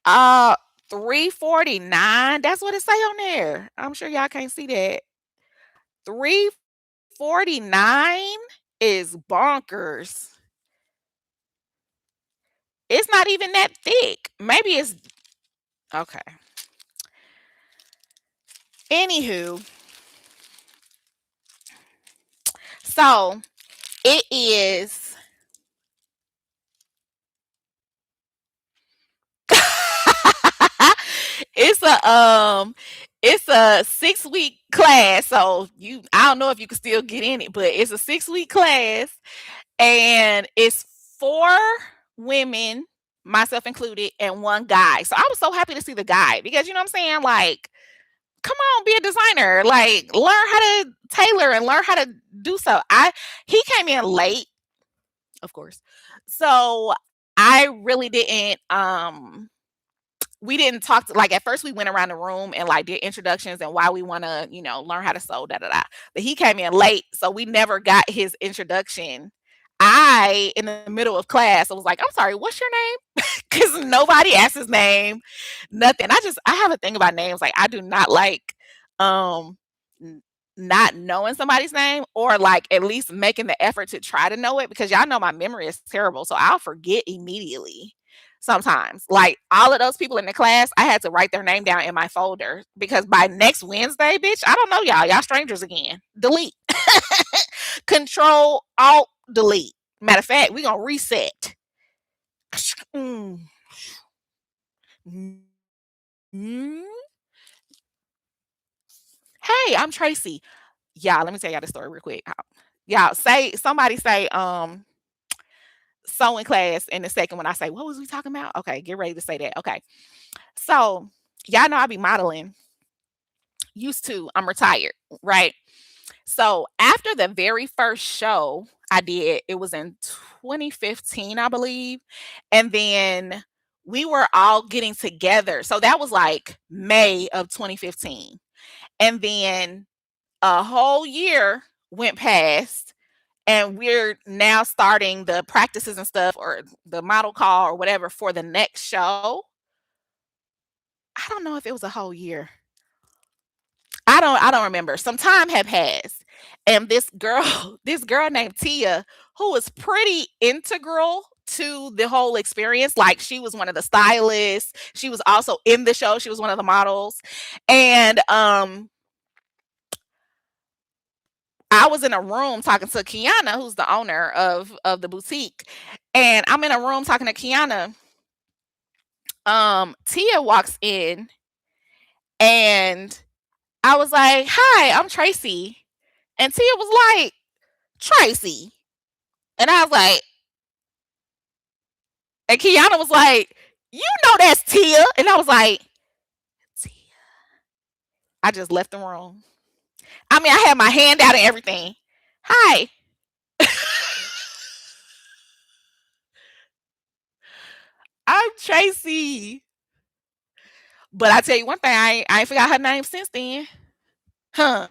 Uh $3.49. That's what it say on there. I'm sure y'all can't see that. $3.49 is bonkers. It's not even that thick. Maybe it's okay. Anywho, so it is it's a 6-week class. So I don't know if you can still get in it, but it's a 6-week class and it's 4 women, myself included, and 1 guy. So I was so happy to see the guy because you know what I'm saying? Come on, be a designer. Learn how to tailor and learn how to do so. He came in late, of course. So I really didn't we didn't talk to at first we went around the room and did introductions and why we want to, learn how to sew, da da da. But he came in late, so we never got his introduction I, in the middle of class, I was like, "I'm sorry, what's your name?" Because nobody asked his name, nothing. I have a thing about names. Like, I do not like um n- not knowing somebody's name, or like at least making the effort to try to know it, because y'all know my memory is terrible. So I'll forget immediately sometimes. Like, all of those people in the class, I had to write their name down in my folder, because by next Wednesday, bitch, I don't know y'all. Y'all strangers again. Delete. Control Alt Delete. Matter of fact, we gonna reset. Mm. Mm. Hey, I'm Tracy. Y'all, let me tell y'all the story real quick. Y'all say, somebody say, so in class in a second when I say, what was we talking about? Okay, get ready to say that. Okay. So y'all know I be modeling. Used to. I'm retired, right? So after the very first show I did, it was in 2015, I believe. And then we were all getting together. So that was like May of 2015. And then a whole year went past, and we're now starting the practices and stuff, or the model call or whatever, for the next show. I don't know if it was a whole year. I don't remember. Some time had passed. And this girl, this girl named Tia, who was pretty integral to the whole experience. Like, she was one of the stylists. She was also in the show. She was one of the models. And I was in a room talking to Kiana, who's the owner of the boutique. And I'm in a room talking to Kiana. Tia walks in, and I was like, "Hi, I'm Tracy." And Tia was like, "Tracy." And I was like, and Kiana was like, "You know that's Tia." And I was like, "Tia." I just left the room. I mean, I had my hand out and everything. "Hi." I'm Tracy. But I tell you one thing, I ain't forgot her name since then. Huh.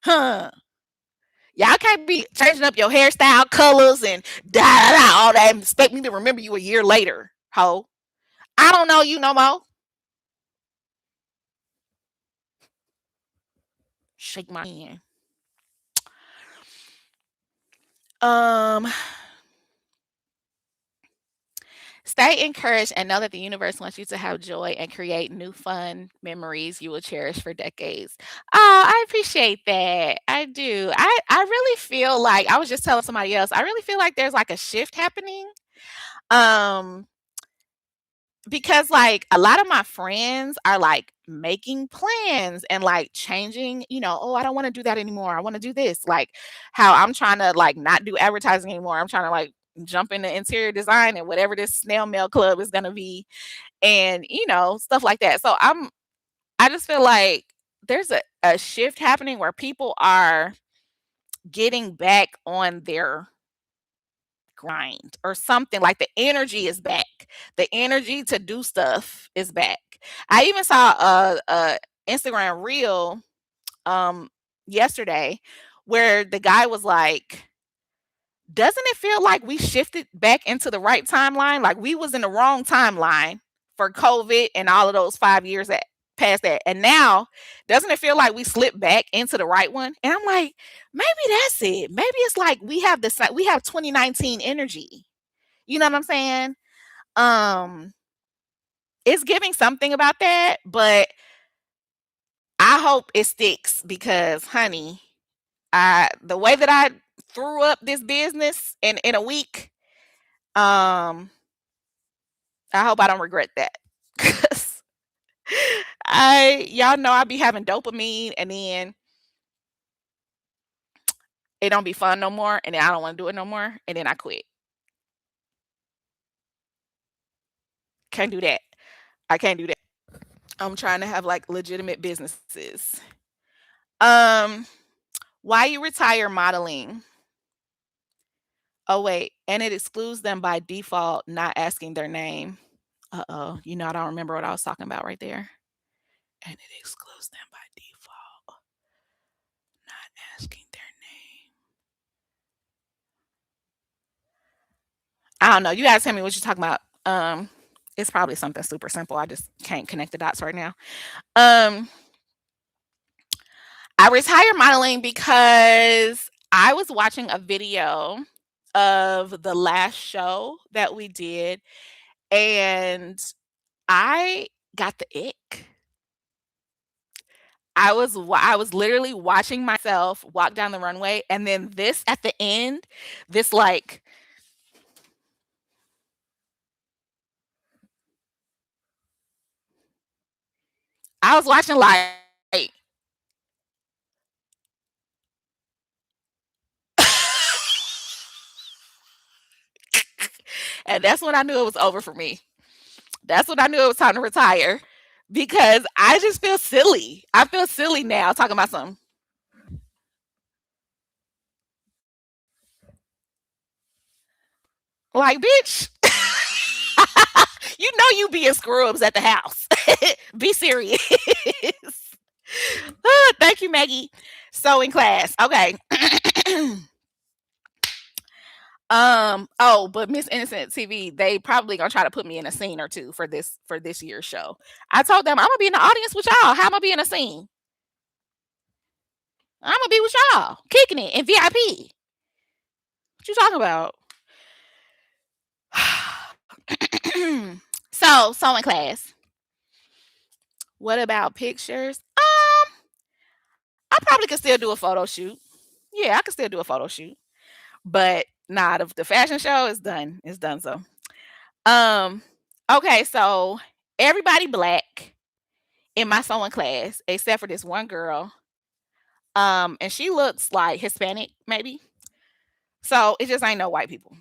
Huh. Y'all can't be changing up your hairstyle, colors, and da da da, all that, and expect me to remember you a year later, ho. I don't know you no more. Shake my hand. Um, Stay encouraged and know that the universe wants you to have joy and create new fun memories you will cherish for decades. Oh, I appreciate that. I do. I really feel like, I was just telling somebody else, I really feel like there's like a shift happening. Um, because like a lot of my friends are like making plans and like changing, oh, I don't want to do that anymore. I want to do this. Like, how I'm trying to like not do advertising anymore. I'm trying to like jump into interior design and whatever this snail mail club is going to be, and stuff like that. So I just feel like there's a shift happening where people are getting back on their grind or something. Like, the energy is back. The energy to do stuff is back. I even saw a Instagram reel um yesterday, where the guy was like, "Doesn't it feel like we shifted back into the right timeline? Like, we was in the wrong timeline for COVID and all of those 5 years that past that. And now, doesn't it feel like we slipped back into the right one?" And I'm like, maybe that's it. Maybe it's like we have 2019 energy. You know what I'm saying? Um, it's giving something about that, but I hope it sticks, because honey, I the way that I threw up this business in a week, um, I hope I don't regret that. 'Cause I y'all know I be having dopamine, and then it don't be fun no more, and then I don't want to do it no more, and then I quit. Can't do that. I can't do that. I'm trying to have like legitimate businesses. Um, why you retire modeling? Oh wait, and it excludes them by default, not asking their name. Uh-oh, I don't remember what I was talking about right there. And it excludes them by default, not asking their name. I don't know. You guys tell me what you're talking about. It's probably something super simple. I just can't connect the dots right now. Um, I retired modeling because I was watching a video of the last show that we did, and I got the ick. I was literally watching myself walk down the runway, and then this at the end, this like I was watching like and that's when I knew it was over for me. That's when I knew it was time to retire because I just feel silly. I feel silly now talking about something. Like, bitch, you know you being scrubs at the house. Be serious. Thank you, Maggie. Sewing class. Okay. But Miss Innocent TV, they probably gonna try to put me in a scene or two for this year's show. I told them I'm gonna be in the audience with y'all. How am I be in a scene? I'm gonna be with y'all, kicking it in VIP. What you talking about? So sewing class. What about pictures? I probably could still do a photo shoot. Yeah, I could still do a photo shoot. But nah, the fashion show is done. It's done so. Um, okay, so everybody black in my sewing class, except for this one girl. And she looks like Hispanic, maybe. So it just ain't no white people.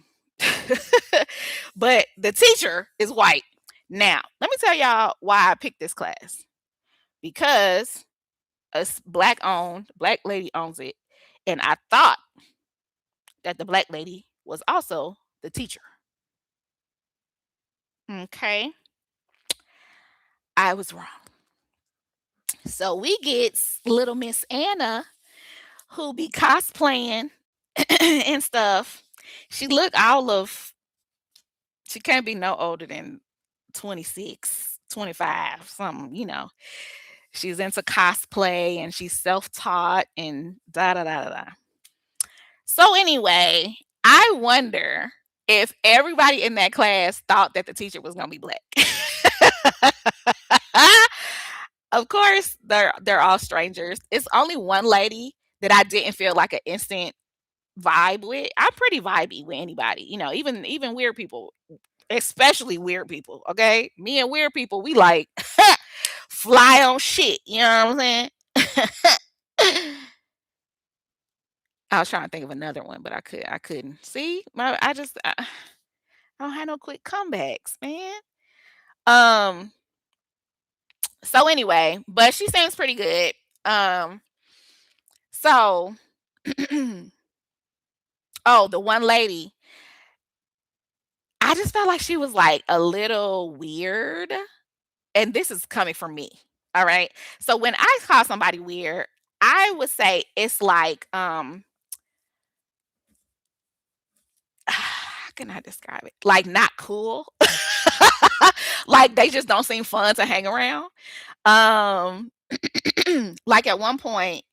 But the teacher is white. Now, let me tell y'all why I picked this class. Because black owned, black lady owns it. And I thought that the black lady was also the teacher. Okay. I was wrong. So we get little Miss Anna who be cosplaying and stuff. She look all of she can't be no older than 26, 25, something, you know. She's into cosplay and she's self-taught and da da da da da. So anyway, I wonder if everybody in that class thought that the teacher was gonna be black. Of course, they're all strangers. It's only one lady that I didn't feel like an instant vibe with. I'm pretty vibey with anybody, you know, even weird people, especially weird people. Okay, me and weird people, we like fly on shit. You know what I'm saying? I was trying to think of another one, but I couldn't. See, I don't have no quick comebacks, man. Um. So anyway, but she seems pretty good. Um. So, oh, the one lady, I just felt like she was like a little weird. And this is coming from me. All right. So when I call somebody weird, I would say it's like, how can I describe it? Like not cool. Like they just don't seem fun to hang around. Um, like at one point,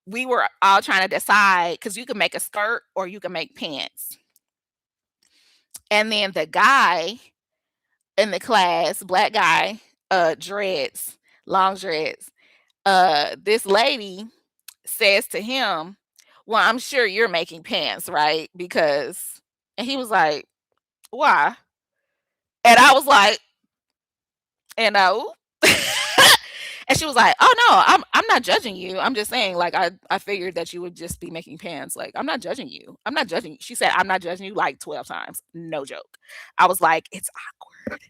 we were all trying to decide because you can make a skirt or you can make pants. And then the guy in the class, black guy, dreads, long dreads. This lady says to him, "Well, I'm sure you're making pants, right?" Because and he was like, "Why?" And I was like, "And and she was like, "Oh no, I'm not judging you. I'm just saying, like, I figured that you would just be making pants. Like, I'm not judging you. I'm not judging you." She said, "I'm not judging you," like 12 times. No joke. I was like, "It's awkward."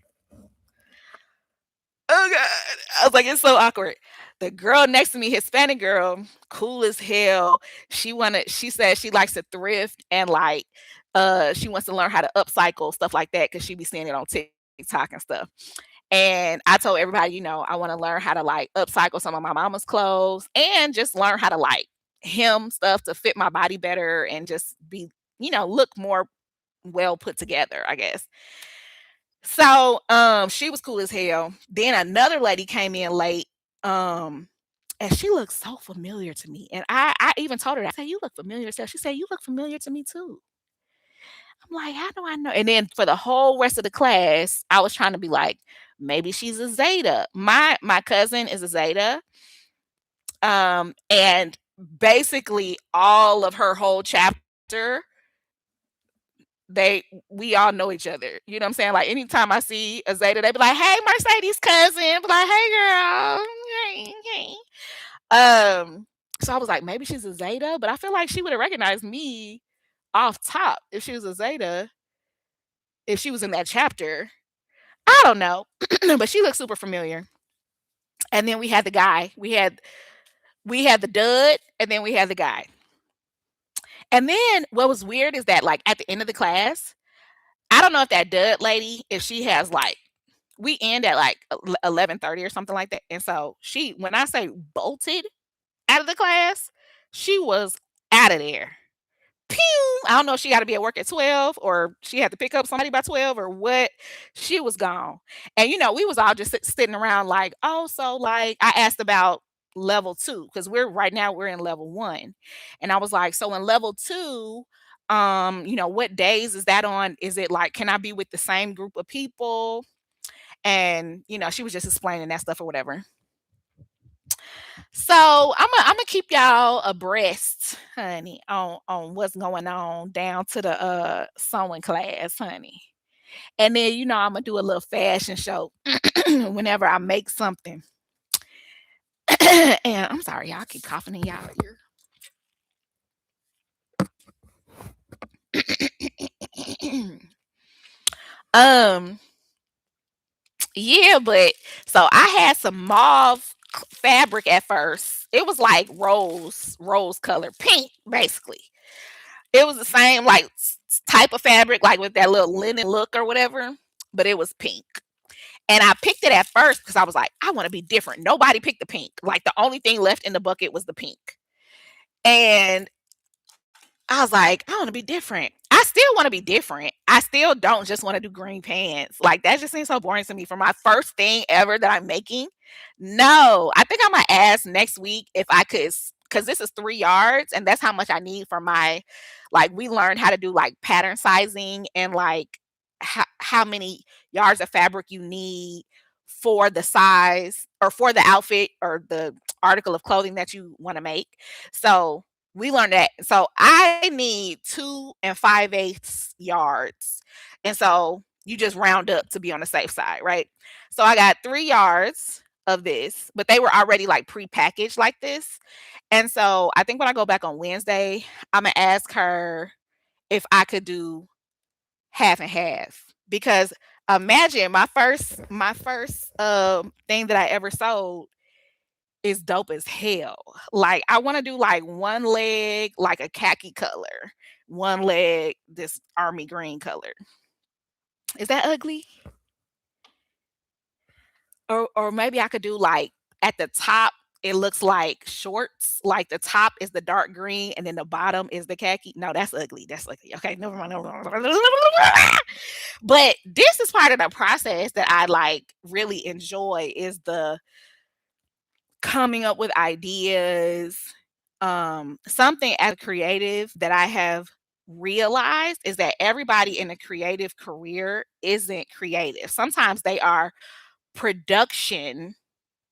Oh god. I was like, "It's so awkward." The girl next to me, Hispanic girl, cool as hell. She said she likes to thrift and like she wants to learn how to upcycle stuff like that because she be seeing it on TikTok and stuff. And I told everybody, you know, I want to learn how to like upcycle some of my mama's clothes and just learn how to like hem stuff to fit my body better and just be, you know, look more well put together, I guess. So, she was cool as hell. Then another lady came in late, um, and she looked so familiar to me. And I even told her that. I said, "You look familiar as hell." She said, "You look familiar to me too." I'm like, "How do I know?" And then for the whole rest of the class, I was trying to be like, maybe she's a Zeta. My cousin is a Zeta. And basically all of her whole chapter, they we all know each other. You know what I'm saying? Like anytime I see a Zeta, they be like, "Hey, Mercedes cousin." Be like, "Hey girl." Hey, hey. So I was like, maybe she's a Zeta, but I feel like she would have recognized me off top if she was a Zeta, if she was in that chapter. I don't know. But she looked super familiar. And then we had the guy. We had the dud, and then we had the guy. And then what was weird is that like at the end of the class, I don't know if that dud lady, if she has like we end at like 11:30 or something like that. And so she, when I say bolted out of the class, she was out of there. Pew! I don't know if she got to be at work at 12 or she had to pick up somebody by 12 or what. She was gone. And we was all just sitting around like, "Oh, so like I asked about level 2 cuz we're in level 1." And I was like, "So in level 2, what days is that on? Is it like can I be with the same group of people?" And she was just explaining that stuff or whatever. So I'm gonna keep y'all abreast, honey, on what's going on down to the sewing class, honey. And then I'm gonna do a little fashion show whenever I make something. And I'm sorry, y'all I keep coughing in y'all ear. um, yeah, but so I had some mauve fabric at first. It was like rose color, pink, basically. It was the same like type of fabric, like with that little linen look or whatever, but it was pink. And I picked it at first because I was like, I want to be different. Nobody picked the pink. Like the only thing left in the bucket was the pink. And I was like, I want to be different. I still want to be different. I still don't just want to do green pants. Like that just seems so boring to me for my first thing ever that I'm making. No, I think I'm gonna ask next week if I could, because this is 3 yards, and that's how much I need for my. Like we learned how to do like pattern sizing and like how many yards of fabric you need for the size or for the outfit or the article of clothing that you want to make. So we learned that. So I need 2 and 5/8 yards. And so you just round up to be on the safe side, right? So I got 3 yards of this, but they were already like pre-packaged like this. And so I think when I go back on Wednesday, I'm gonna ask her if I could do half and half. Because imagine my first thing that I ever sold is dope as hell. Like, I wanna do, like, one leg, like, a khaki color, one leg, this army green color. Is that ugly? Or maybe I could do, like, at the top, it looks like shorts, like, the top is the dark green, and then the bottom is the khaki. No, that's ugly, that's ugly. Okay, never mind, never mind. But this is part of the process that I, like, really enjoy is the coming up with ideas. Something as a creative that I have realized is that everybody in a creative career isn't creative. Sometimes they are production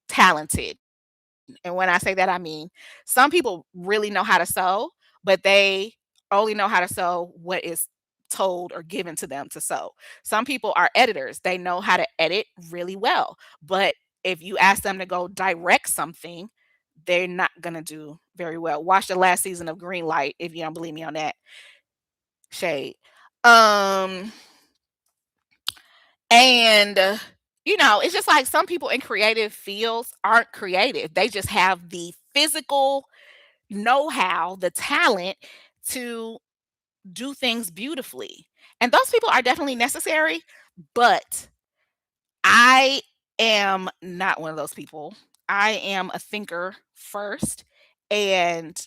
talented. And when I say that, I mean some people really know how to sew, but they only know how to sew what is told or given to them to sew. Some people are editors. They know how to edit really well. But if you ask them to go direct something, they're not going to do very well. Watch the last season of Green Light if you don't believe me on that shade. Um and it's just like some people in creative fields aren't creative. They just have the physical know-how, the talent to do things beautifully. And those people are definitely necessary, but I am not one of those people. I am a thinker first, and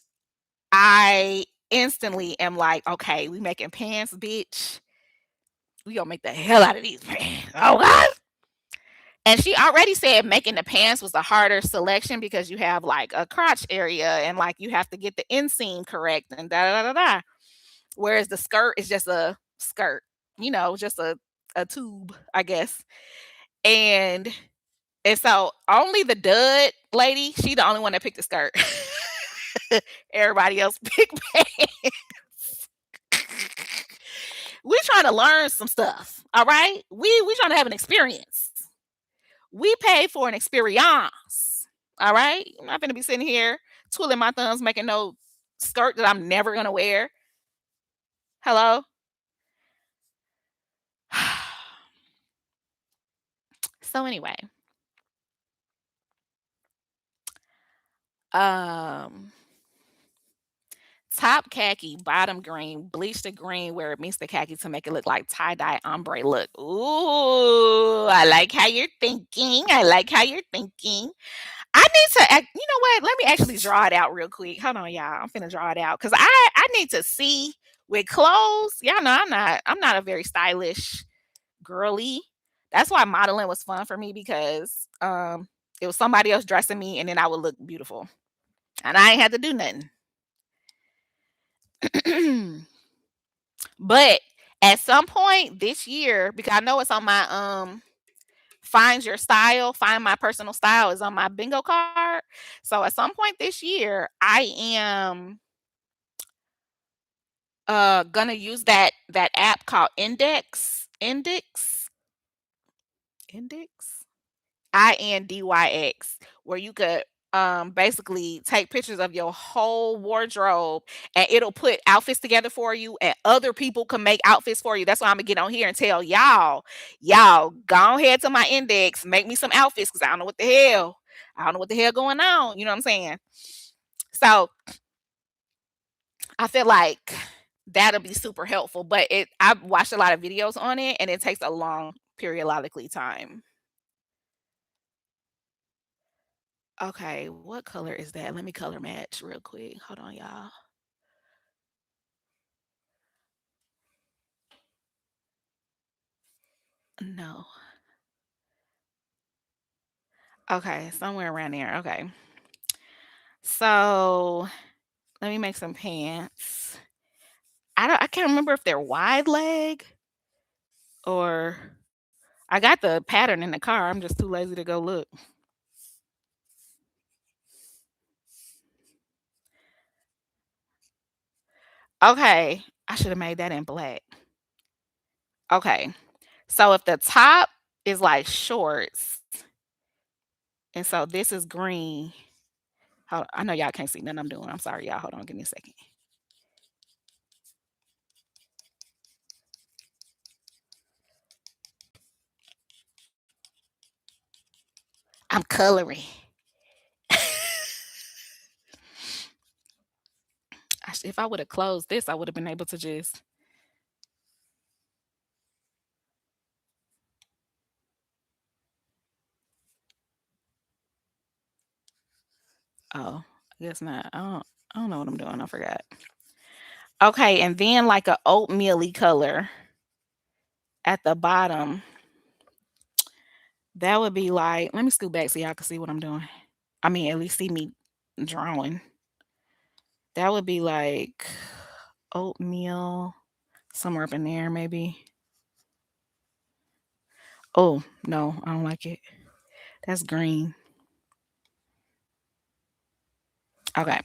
I instantly am like, "Okay, we making pants, bitch. We gonna make the hell out of these pants. Oh God. And she already said making the pants was a harder selection because you have like a crotch area and like you have to get the inseam correct and da da da da. Da. Whereas the skirt is just a skirt, just a tube, I guess. And and so only the dud lady, she the only one that picked the skirt. Everybody else picked pants. We trying to learn some stuff, all right? We trying to have an experience. We paid for an experience, all right? I'm not gonna be sitting here twiddling my thumbs, making no skirt that I'm never gonna wear. Hello. So anyway, um, top khaki, bottom green, bleach the green where it meets the khaki to make it look like tie-dye ombre look. Ooh, I like how you're thinking. I like how you're thinking. I need to act, you know what? Let me actually draw it out real quick. Hold on, y'all. I'm finna draw it out because I need to see with clothes. Y'all know I'm not a very stylish girly. That's why modeling was fun for me because it was somebody else dressing me and then I would look beautiful. And I ain't had to do nothing. But at some point this year, because I know it's on my find your style, find my personal style is on my bingo card. So at some point this year, I am gonna use that app called Index INDYX, where you could basically take pictures of your whole wardrobe and it'll put outfits together for you and other people can make outfits for you. That's why I'm gonna get on here and tell y'all go ahead to my index, make me some outfits because I don't know what the hell. I don't know what the hell going on. You know what I'm saying? So I feel like that'll be super helpful. But I've watched a lot of videos on it and it takes a long periodically time. Okay, what color is that? Let me color match real quick. Hold on, y'all. No. Okay, somewhere around there. Okay. So let me make some pants. I can't remember if they're wide leg or I got the pattern in the car. I'm just too lazy to go look. Okay. I should have made that in black. Okay. So if the top is like shorts, and so this is green. I know y'all can't see nothing I'm doing. I'm sorry, y'all. Hold on, give me a second. I'm coloring. If I would have closed this, I would have been able to just. Oh, I guess not. I don't know what I'm doing. I forgot. Okay, and then like a oatmeal color at the bottom. That would be like. Let me scoot back so y'all can see what I'm doing. I mean, at least see me drawing. That would be like oatmeal somewhere up in there, maybe. Oh no, I don't like it. That's green. Okay.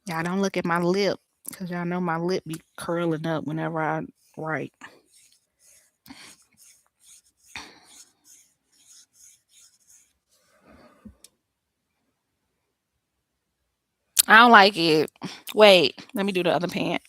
Y'all don't look at my lip because y'all know my lip be curling up whenever I write. I don't like it. Wait, let me do the other pant.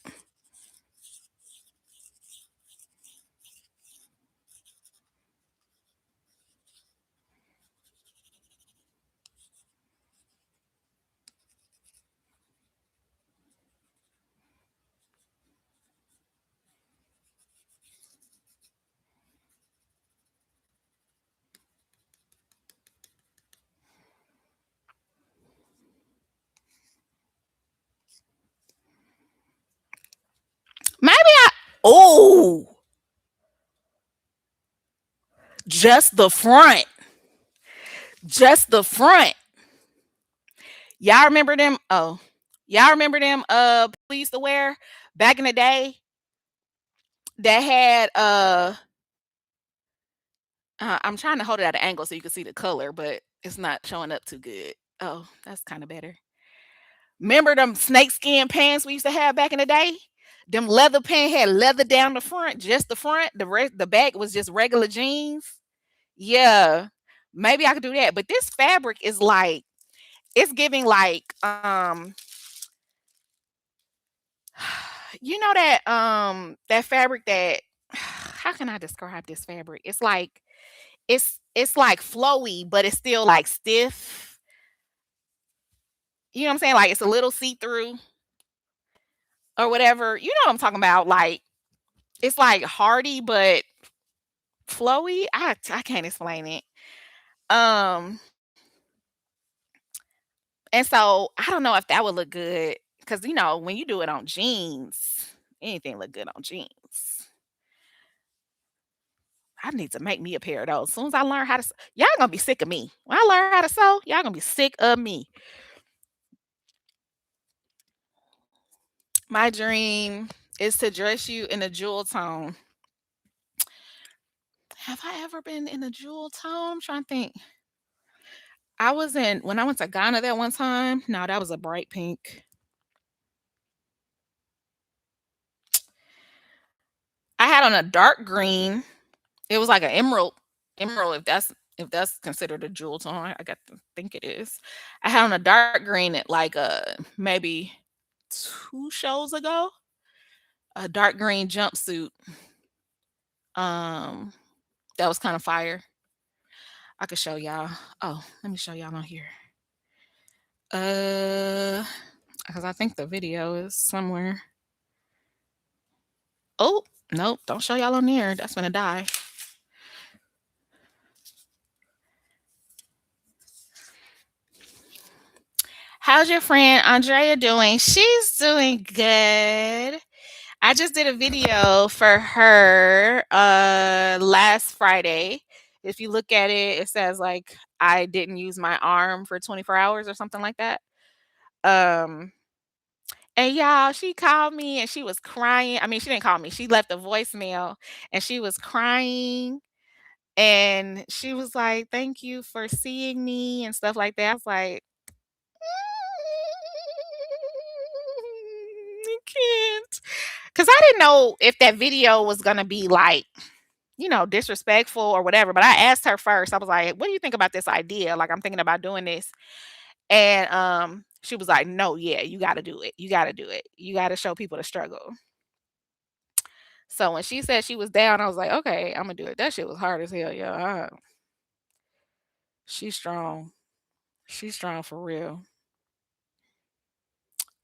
Oh, just the front. Just the front. Y'all remember them? Oh, y'all remember them we used to wear back in the day that had I'm trying to hold it at an angle so you can see the color, but it's not showing up too good. Oh, that's kind of better. Remember them snakeskin pants we used to have back in the day? Them leather pants had leather down the front, just the front. The back was just regular jeans. Yeah, maybe I could do that. But this fabric is like it's giving like you know that fabric that how can I describe this fabric? It's like it's like flowy, but it's still like stiff. You know what I'm saying? Like it's a little see-through or whatever. You know what I'm talking about? Like it's like hardy but flowy. I can't explain it. Um and so I don't know if that would look good because you know when you do it on jeans, anything look good on jeans. I need to make me a pair of those. As soon as I learn how to, y'all gonna be sick of me. When I learn how to sew, y'all gonna be sick of me. My dream is to dress you in a jewel tone. Have I ever been in a jewel tone? I'm trying to think. I was in when I went to Ghana that one time. No, that was a bright pink. I had on a dark green. It was like an emerald if that's considered a jewel tone. I got to think it is. I had on a dark green at like maybe 2 shows ago. A dark green jumpsuit. Um, that was kind of fire. I could show y'all. Oh, let me show y'all on here. Uh, because I think the video is somewhere. Oh, nope, don't show y'all on there. That's gonna die. How's your friend Andrea doing? She's doing good. I just did a video for her last Friday. If you look at it, it says like I didn't use my arm for 24 hours or something like that. Um and y'all, she called me and she was crying. I mean, she didn't call me. She left a voicemail and she was crying and she was like, "Thank you for seeing me" and stuff like that. I was like, I can't. Cause I didn't know if that video was gonna be like, disrespectful or whatever. But I asked her first. I was like, "What do you think about this idea? Like, I'm thinking about doing this." And she was like, "No, yeah, you got to do it. You got to do it. You got to show people the struggle." So when she said she was down, I was like, "Okay, I'm gonna do it." That shit was hard as hell, yeah. She's strong. She's strong for real.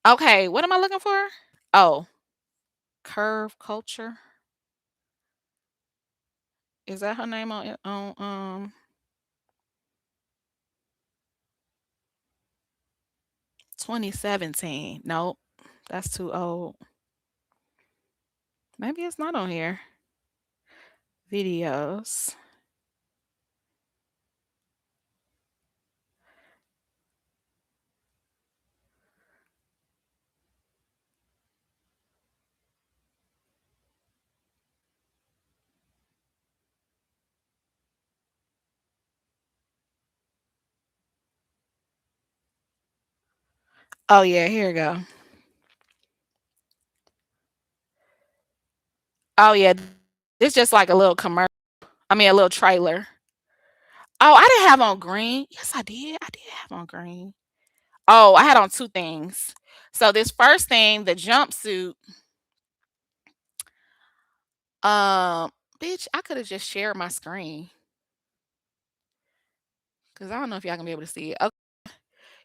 Okay, what am I looking for? Oh, Curve Culture. Is that her name on 2017? Nope, that's too old. Maybe it's not on here. Videos. Oh yeah, here we go. Oh yeah, it's just like a little commercial. I mean, a little trailer. Oh, I didn't have on green. Yes, I did. I did have on green. Oh, I had on 2 things. So this first thing, the jumpsuit, um, bitch, I coulda just shared my screen because I don't know if y'all gonna be able to see it. Oh,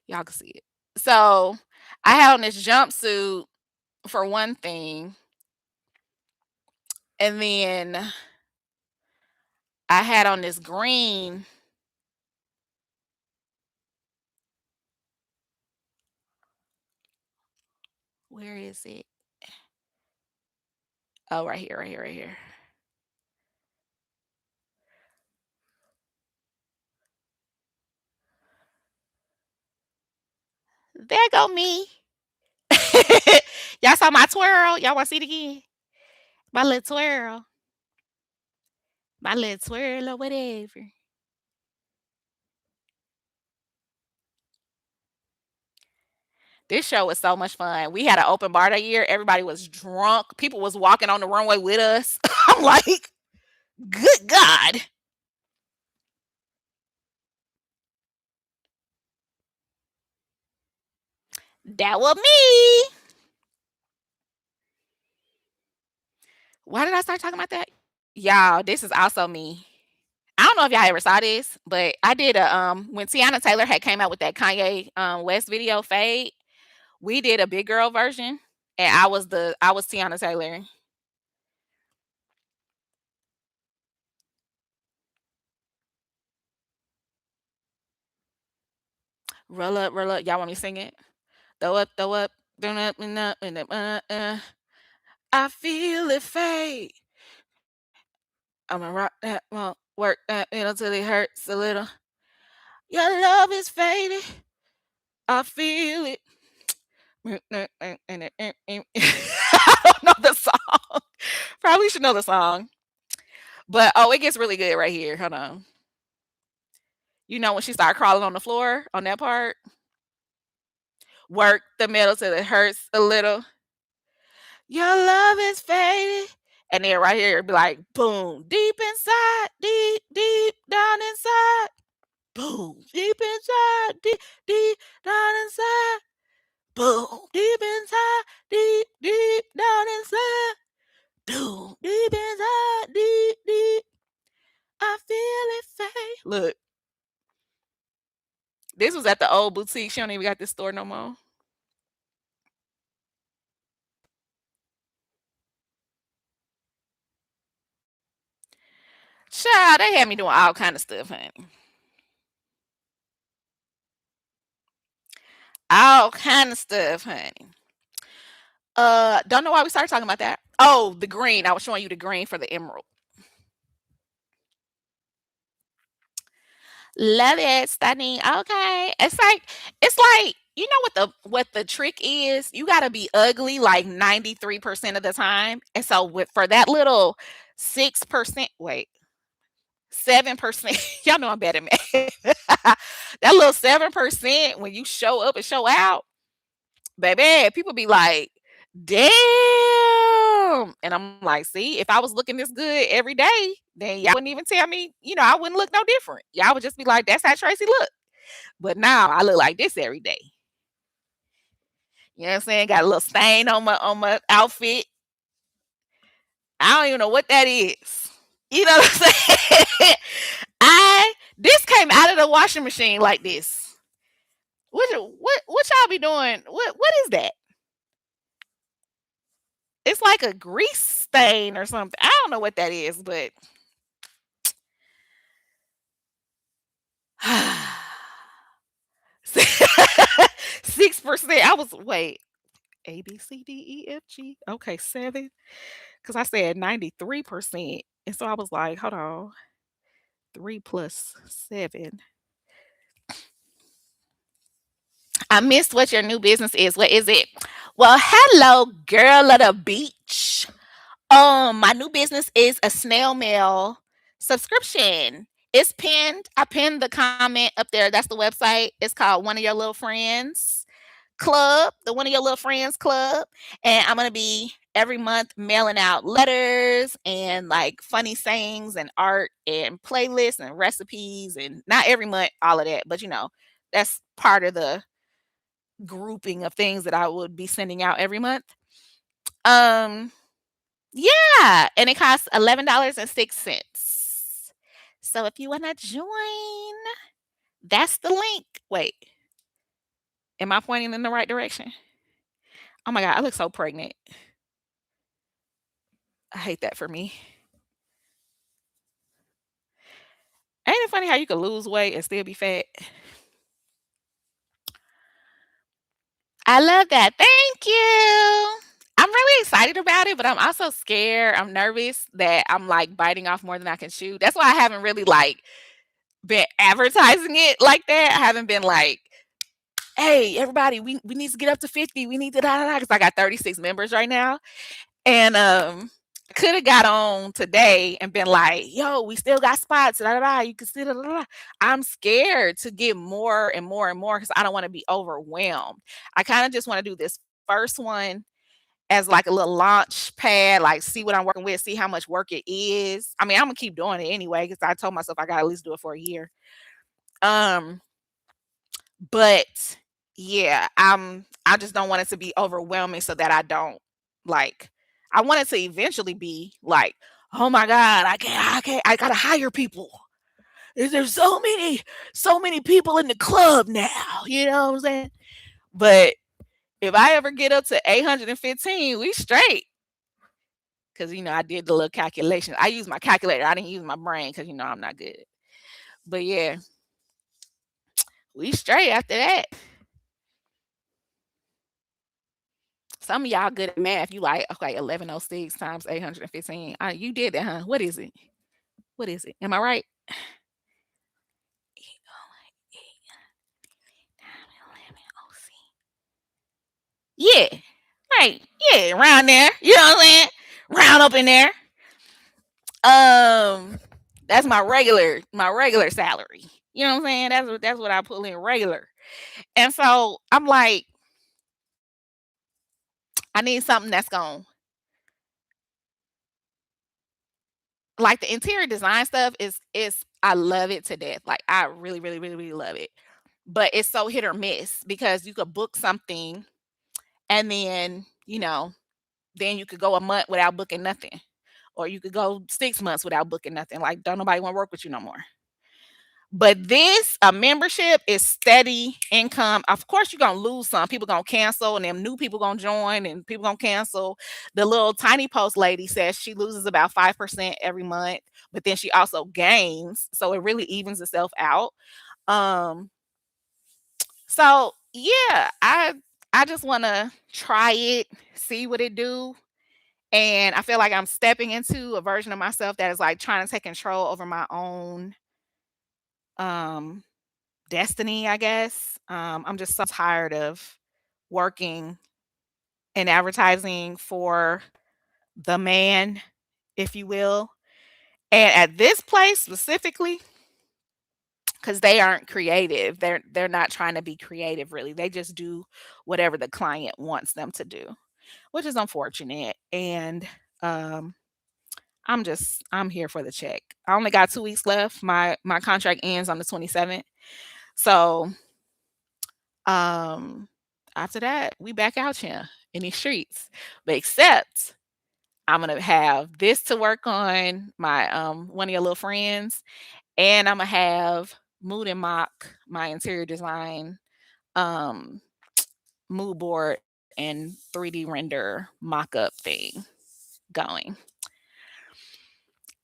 y'all can see it. So, I had on this jumpsuit for one thing, and then I had on this green. Where is it? Oh, right here, right here, right here. There go me. Y'all saw my twirl? Y'all wanna see it again? My little twirl. My little twirl or whatever. This show was so much fun. We had an open bar that year. Everybody was drunk. People was walking on the runway with us. I'm like, good God. That was me. Why did I start talking about that? Y'all, this is also me. I don't know if y'all ever saw this, but I did a when Tiana Taylor had came out with that Kanye West video Fade, we did a big girl version and I was Tiana Taylor. Roll up. Y'all want me to sing it? Throw up, burn up, and up, I feel it fade. I'ma rock that, well, work that till it hurts a little. Your love is fading. I feel it. I don't know the song. Probably should know the song. But oh, it gets really good right here. Hold on. You know when she started crawling on the floor on that part? Work the middle till it hurts a little. Your love is fading. And then right here it'd be like boom. Deep inside, deep, deep down inside. Boom. Deep inside, deep, deep down inside. Boom. Deep inside, deep, deep down inside. Boom. Deep inside, deep, deep. I feel it fade. Look, this was at the old boutique. She don't even got this store no more. Child, they had me doing all kind of stuff, honey. All kind of stuff, honey. Don't know why we started talking about that. Oh, the green. I was showing you the green for the emerald. Love it, stunning. Okay. It's like you know what the trick is? You gotta be ugly like 93% of the time. And so with for that little 6%, wait, 7%, y'all know I'm bad at math. That little 7% when you show up and show out, baby, people be like, damn. And I'm like, see, if I was looking this good every day, then y'all wouldn't even tell me, I wouldn't look no different. Y'all would just be like, that's how Tracy look. But now I look like this every day. You know what I'm saying? Got a little stain on my outfit. I don't even know what that is. You know what I'm saying? I this came out of the washing machine like this. What y'all be doing? What is that? It's like a grease stain or something. I don't know what that is, but 6%. I was wait. A B C D E F G. Okay, 7. Because I said 93%. And so I was like, hold on. 3 plus 7. I missed what your new business is. What is it? Well, hello, girl of the beach. My new business is a snail mail subscription. It's pinned. I pinned the comment up there. That's the website. It's called One of Your Little Friends Club, the One of Your Little Friends Club. And I'm gonna be every month mailing out letters and like funny sayings and art and playlists and recipes and not every month, all of that, but that's part of the grouping of things that I would be sending out every month. Um yeah, and it costs $11.06. So if you want to join, that's the link. Wait, am I pointing in the right direction? Oh my god, I look so pregnant. I hate that for me. Ain't it funny how you could lose weight and still be fat? I love that. Thank you. I'm really excited about it, but I'm also scared. I'm nervous that I'm like biting off more than I can chew. That's why I haven't really like been advertising it like that. I haven't been like, hey, everybody, we need to get up to 50. We need to da da da because I got 36 members right now. And could have got on today and been like, yo, we still got spots. Da, da, da, you can still da, da, da. I'm scared to get more and more and more because I don't want to be overwhelmed. I kind of just want to do this first one as like a little launch pad, like see what I'm working with, see how much work it is. I mean, I'm gonna keep doing it anyway because I told myself I gotta at least do it for a year. Um, but yeah, I just don't want it to be overwhelming so that I don't like I want it to eventually be like, oh my God, I gotta hire people. There's so many people in the club now. You know what I'm saying? But if I ever get up to 815, we straight. Cause I did the little calculation. I used my calculator. I didn't use my brain because I'm not good. But yeah, we straight after that. Some of y'all good at math. You like, okay, 1106 times 815. You did that, huh? What is it? What is it? Am I right? Yeah. Right. Yeah, around there. You know what I'm saying? Round up in there. Um, that's my regular salary. You know what I'm saying? That's what I pull in regular. And so I'm like, I need something that's going like the interior design stuff is I love it to death. Like I really, really, really, really love it. But it's so hit or miss because you could book something and then you could go a month without booking nothing. Or you could go 6 months without booking nothing. Like don't nobody want to work with you no more. But this a membership is steady income. Of course, you're gonna lose some. People gonna cancel, and then new people gonna join, and people gonna cancel. The little tiny post lady says she loses about 5% every month, but then she also gains, so it really evens itself out. Um, so yeah, I just wanna try it, see what it do. And I feel like I'm stepping into a version of myself that is like trying to take control over my own um destiny, I guess. I'm just so tired of working in advertising for the man, if you will. And at this place specifically, because they aren't creative, they're not trying to be creative really. They just do whatever the client wants them to do, which is unfortunate. And um, I'm here for the check. I only got 2 weeks left. My contract ends on the 27th. So Um, after that, we back out here in these streets. But except I'm gonna have this to work on, my one of your little friends, and I'm gonna have Mood and Mock, my interior design, um, mood board and 3D render mock-up thing going.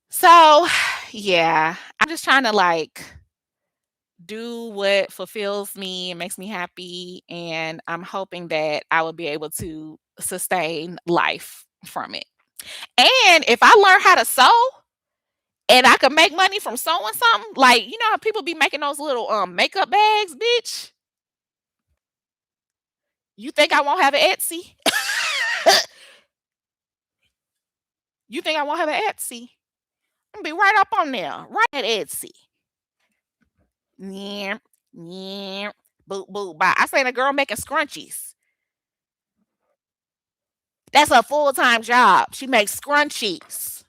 So yeah, I'm just trying to like do what fulfills me and makes me happy, and I'm hoping that I will be able to sustain life from it. And if I learn how to sew and I can make money from sewing something, like how people be making those little makeup bags, bitch. You think I won't have an Etsy? You think I won't have an Etsy? I'm gonna be right up on there, right at Etsy. Yeah, yeah. Boop boop bye. I seen a girl making scrunchies. That's a full-time job. She makes scrunchies.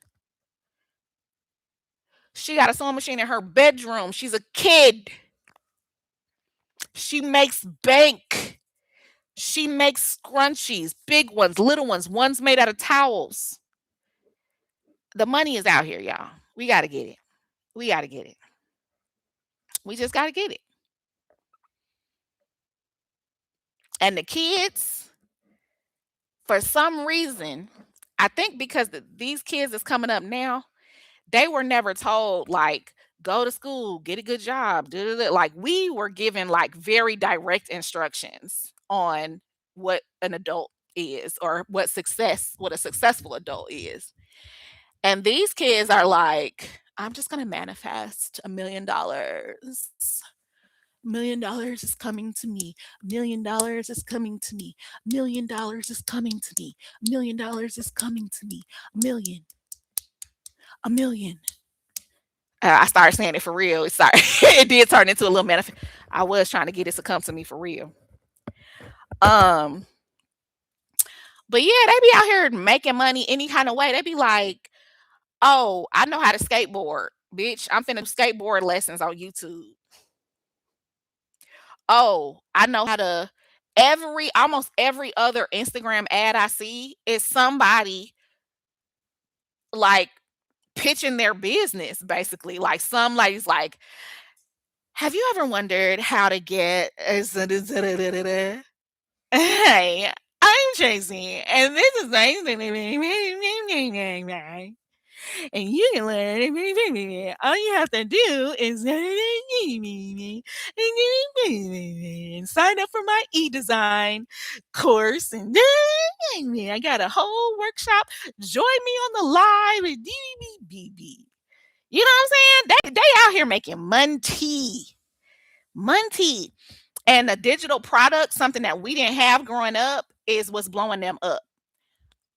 She got a sewing machine in her bedroom. She's a kid. She makes bank. She makes scrunchies, big ones, little ones made out of towels. The money is out here, y'all. We got to get it. We got to get it. We just got to get it. And the kids, for some reason, I think because these kids is coming up now, they were never told like go to school, get a good job. Da, da, da. Like we were given like very direct instructions on what an adult is, or what a successful adult is. And these kids are like, I'm just gonna manifest $1 million. $1 million is coming to me. $1 million is coming to me. $1 million is coming to me. $1 million is coming to me. A million, a million. I started saying it for real. Sorry, it did turn into a little manifest. I was trying to get it to come to me for real. Um, but yeah, they be out here making money any kind of way. They be like, "Oh, I know how to skateboard, bitch. I'm finna do skateboard lessons on YouTube. Oh, I know how to." Almost every other Instagram ad I see is somebody like pitching their business, basically. Like some ladies like, have you ever wondered how to get Hey, I'm Tracy, and this is my and you can learn. All you have to do is sign up for my e-design course, and I got a whole workshop. Join me on the live with DBBB. You know what I'm saying? They out here making money. And a digital product, something that we didn't have growing up, is what's blowing them up.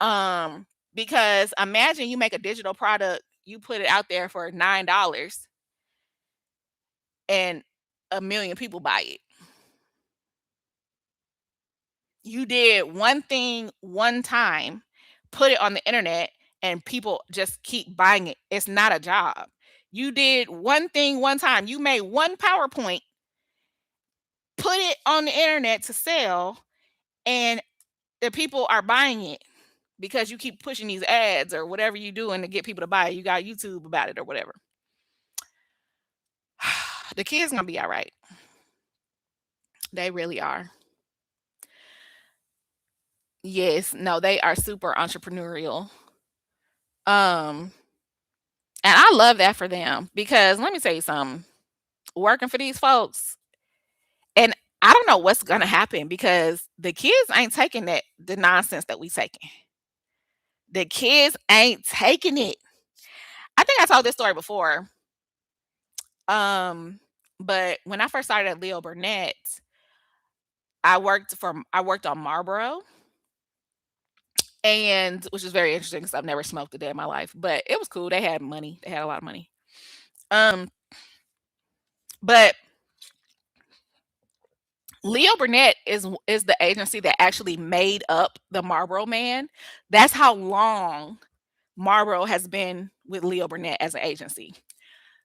Um, because imagine you make a digital product, you put it out there for $9 and a million people buy it. You did one thing one time, put it on the internet, and people just keep buying it. It's not a job. You did one thing one time. You made one PowerPoint, put it on the internet to sell, and the people are buying it because you keep pushing these ads or whatever you doing to get people to buy it. You got YouTube about it or whatever. The kids gonna be all right. They really are. Yes, no, they are super entrepreneurial. Um, and I love that for them because let me tell you something. Working for these folks, and I don't know what's gonna happen because the kids ain't taking the nonsense that we taking. The kids ain't taking it. I think I told this story before. Um, but when I first started at Leo Burnett, I worked on Marlboro, and which is very interesting because I've never smoked a day in my life, but it was cool. They had money. They had a lot of money. Um, but Leo Burnett is the agency that actually made up the Marlboro Man. That's how long Marlboro has been with Leo Burnett as an agency.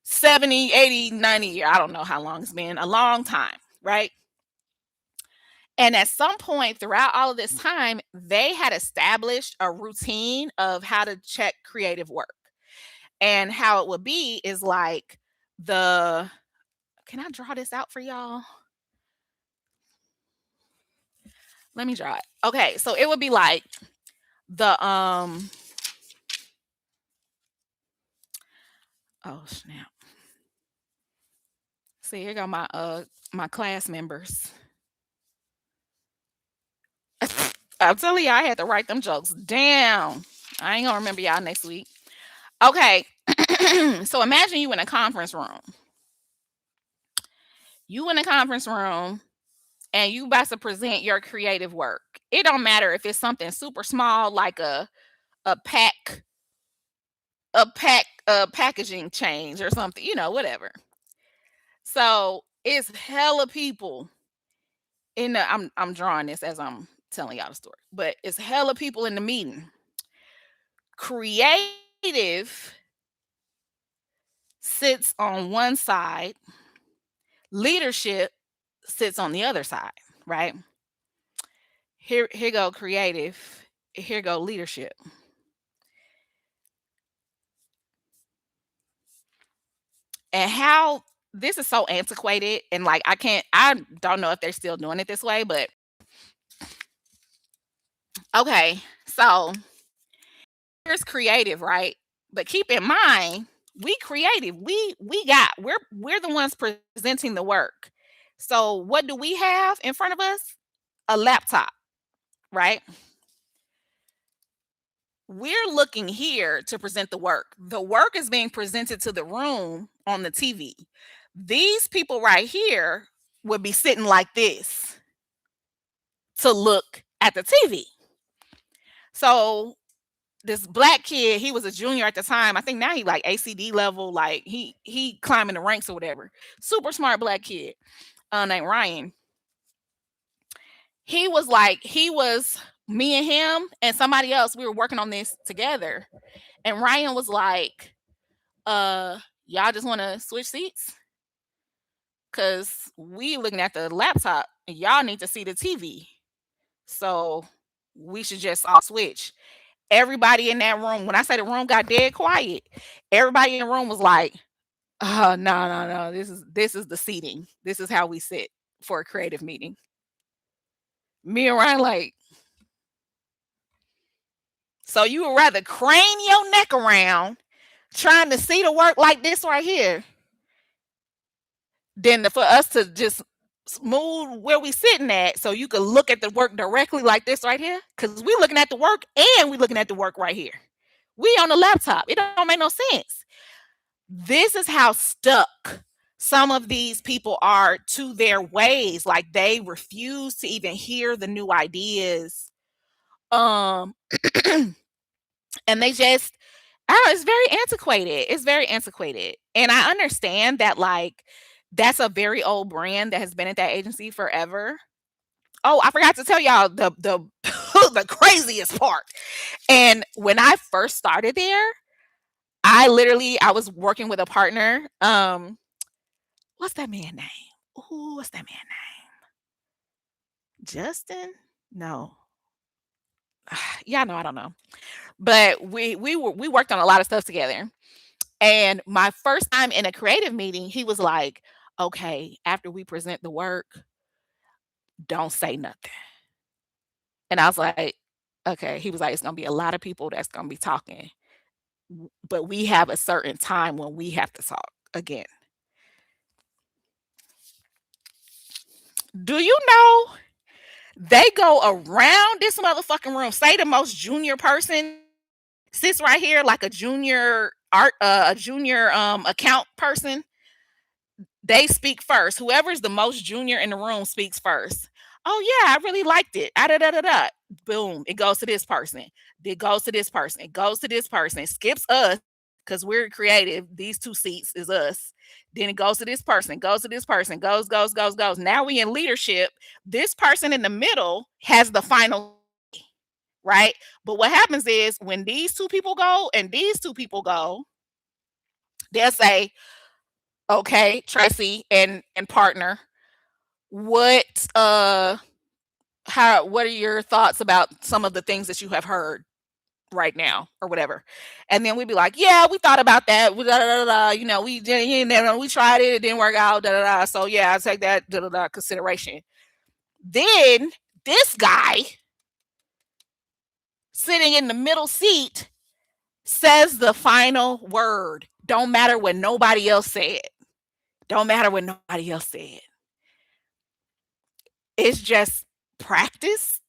70, 80, 90 years. I don't know how long it's been. A long time, right? And at some point throughout all of this time, they had established a routine of how to check creative work. And how it would be is like the can I draw this out for y'all? Let me draw it. Okay, so it would be like the oh snap. See, here go my class members. I'm telling you, I had to write them jokes down. I ain't gonna remember y'all next week. Okay. So imagine you in a conference room. You in a conference room and you about to present your creative work. It don't matter if it's something super small like a pack packaging change or something, whatever. So it's hella people in the I'm drawing this as I'm telling y'all the story, but it's hella people in the meeting. Creative sits on one side, leadership sits on the other side, right? Here go creative, here go leadership. And how this is so antiquated and like I don't know if they're still doing it this way, but okay. So here's creative, right? But keep in mind, we creative. We're the ones presenting the work. So what do we have in front of us? A laptop, right? We're looking here to present the work. The work is being presented to the room on the TV. These people right here would be sitting like this to look at the TV. So this black kid, he was a junior at the time. I think now he like ACD level, like he climbing the ranks or whatever. Super smart black kid, named Ryan. He was me and him and somebody else. We were working on this together, and Ryan was like, y'all just want to switch seats because we looking at the laptop and y'all need to see the TV. So we should just all switch. Everybody in that room, when I say the room got dead quiet, everybody in the room was like, oh, no, no, no. This is the seating. This is how we sit for a creative meeting. Me and Ryan like, so you would rather crane your neck around trying to see the work like this right here than for us to just move where we sitting at so you can look at the work directly like this right here? Because we looking at the work and we looking at the work right here. We on the laptop. It don't make no sense. This is how stuck some of these people are to their ways. Like they refuse to even hear the new ideas. Um and they just, oh, it's very antiquated. It's very antiquated. And I understand that like that's a very old brand that has been at that agency forever. Oh, I forgot to tell y'all the the craziest part. And when I first started there, I was working with a partner. What's that man name? Ooh, what's that man name? Justin? No. Y'all know I don't know. But we worked on a lot of stuff together. And my first time in a creative meeting, he was like, "Okay, after we present the work, don't say nothing." And I was like, "Okay." He was like, "It's gonna be a lot of people that's gonna be talking, but we have a certain time when we have to talk again." Do you know they go around this motherfucking room? Say the most junior person sits right here, like a junior account person. They speak first. Whoever's the most junior in the room speaks first. Oh yeah, I really liked it. Ah, da, da, da, da. Boom. It goes to this person. It goes to this person. It goes to this person. It skips us because we're creative. These two seats is us. Then it goes to this person. Goes to this person. Goes, goes, goes, goes. Now we in leadership. This person in the middle has the final, right? But what happens is when these two people go and these two people go, they'll say, okay, Tracy and partner, what what are your thoughts about some of the things that you have heard right now or whatever? And then we'd be like, yeah, we thought about that. Da, da, da, da. You know, we did, you know, we tried it, it didn't work out. Da, da, da. So yeah, I take that da, da, da, consideration. Then this guy sitting in the middle seat says the final word. Don't matter what nobody else said. Don't matter what nobody else said. It's just practice.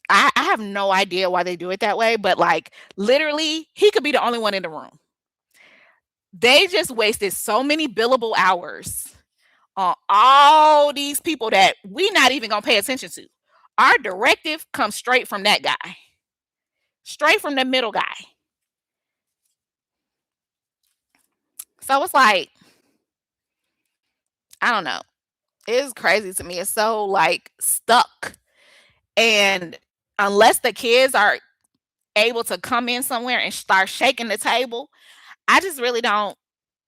I have no idea why they do it that way, but like literally, he could be the only one in the room. They just wasted so many billable hours on all these people that we not even gonna pay attention to. Our directive comes straight from that guy, straight from the middle guy. So it's like, I don't know. It's crazy to me. It's so like stuck. And unless the kids are able to come in somewhere and start shaking the table, I just really don't.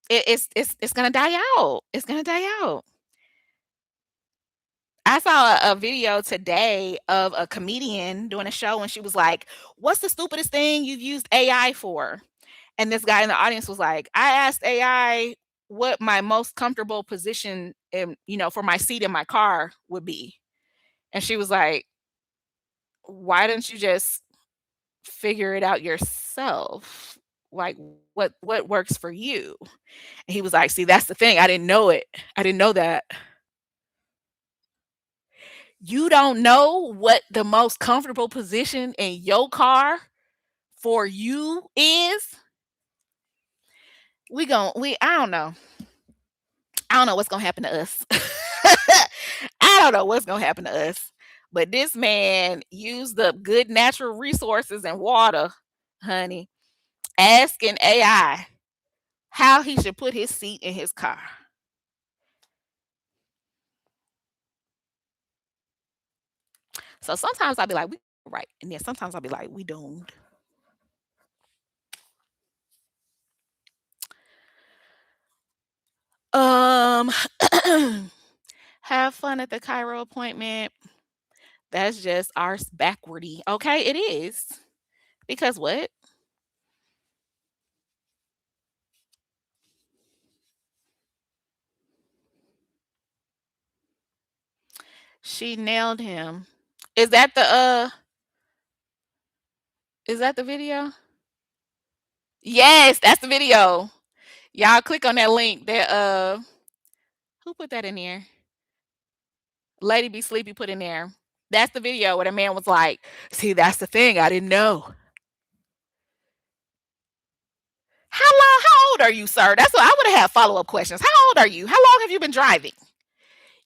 It's gonna die out. It's gonna die out. I saw a video today of a comedian doing a show, and she was like, "What's the stupidest thing you've used AI for?" And this guy in the audience was like, "I asked AI what my most comfortable position for my seat in my car would be." And she was like, "Why didn't you just figure it out yourself? Like what works for you?" And he was like, "See, that's the thing. I didn't know it. I didn't know that." You don't know what the most comfortable position in your car for you is I don't know. I don't know what's gonna happen to us. I don't know what's gonna happen to us. But this man used up good natural resources and water, honey, asking AI how he should put his seat in his car. So sometimes I'll be like, we right. And then sometimes I'll be like, we doomed. Um have fun at the Cairo appointment. That's just ours backwardy. Okay, it is. Because what? She nailed him. Is that the is that the video? Yes, that's the video. Y'all click on that link. That who put that in there? Lady Be Sleepy put in there. That's the video where the man was like, "See, that's the thing. I didn't know." How old are you, sir? That's what I would have had follow-up questions. How old are you? How long have you been driving?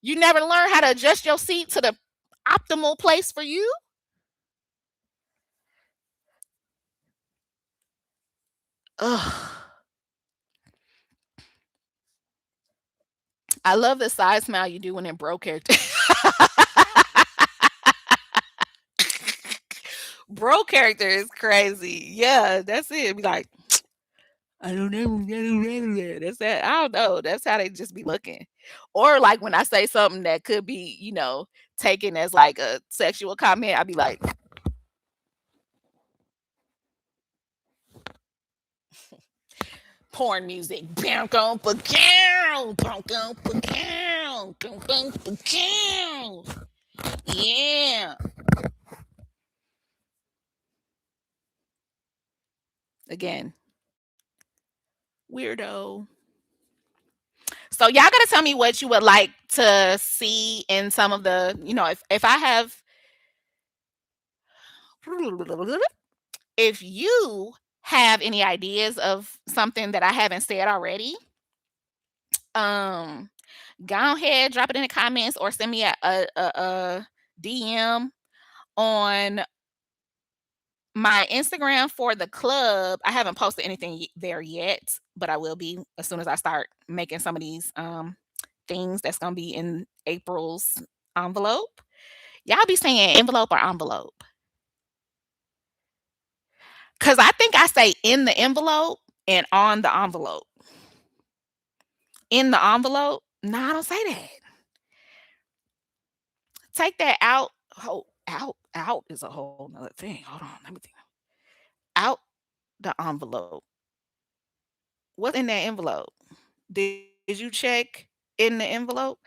You never learned how to adjust your seat to the optimal place for you? Ugh. I love the side smile you do when it broke character. Bro character is crazy. Yeah, that's it. Be like, I don't know. That's that. I don't know. That's how they just be looking. Or like when I say something that could be, taken as like a sexual comment, I'd be like, porn music. Bam, bam, bam, bam, bam, bam, bam, bam. Yeah. Again, weirdo. So y'all gotta tell me what you would like to see in some of the, if I have, if you have any ideas of something that I haven't said already, um, go ahead, drop it in the comments or send me a DM on my Instagram for the club. I haven't posted anything there yet, but I will be as soon as I start making some of these things that's gonna be in April's envelope. Y'all be saying envelope or envelope? Cause I think I say in the envelope and on the envelope. In the envelope? No, I don't say that. Take that out. Out is a whole nother thing. Hold on, let me think. Out the envelope. What's in that envelope? Did you check in the envelope?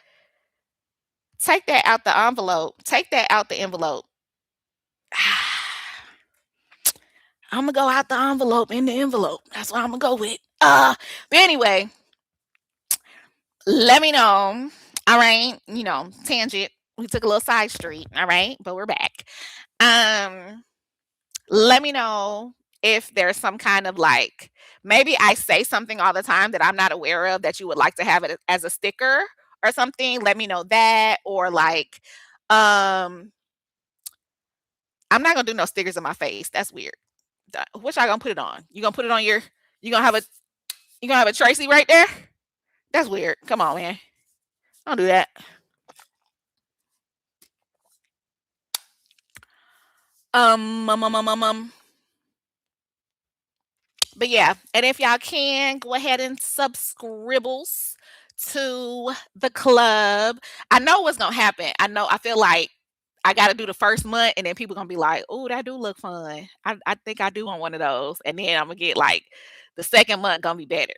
Take that out the envelope. Take that out the envelope. I'm gonna go out the envelope in the envelope. That's what I'm gonna go with. But anyway, let me know. All right, tangent. We took a little side street. All right, but we're back. Um, let me know if there's some kind of like maybe I say something all the time that I'm not aware of that you would like to have it as a sticker or something. Let me know that or like um I'm not gonna do no stickers in my face. That's weird. What y'all gonna put it on? You gonna put it on your you gonna have a Tracy right there? That's weird. Come on, man. Don't do that. Um, um, um, um, um, um. But yeah, and if y'all can go ahead and subscribbles to the club. I know what's gonna happen. I feel like I gotta do the first month and then people gonna be like, oh, that do look fun. I think I do want one of those. And then I'm gonna get like the second month gonna be better.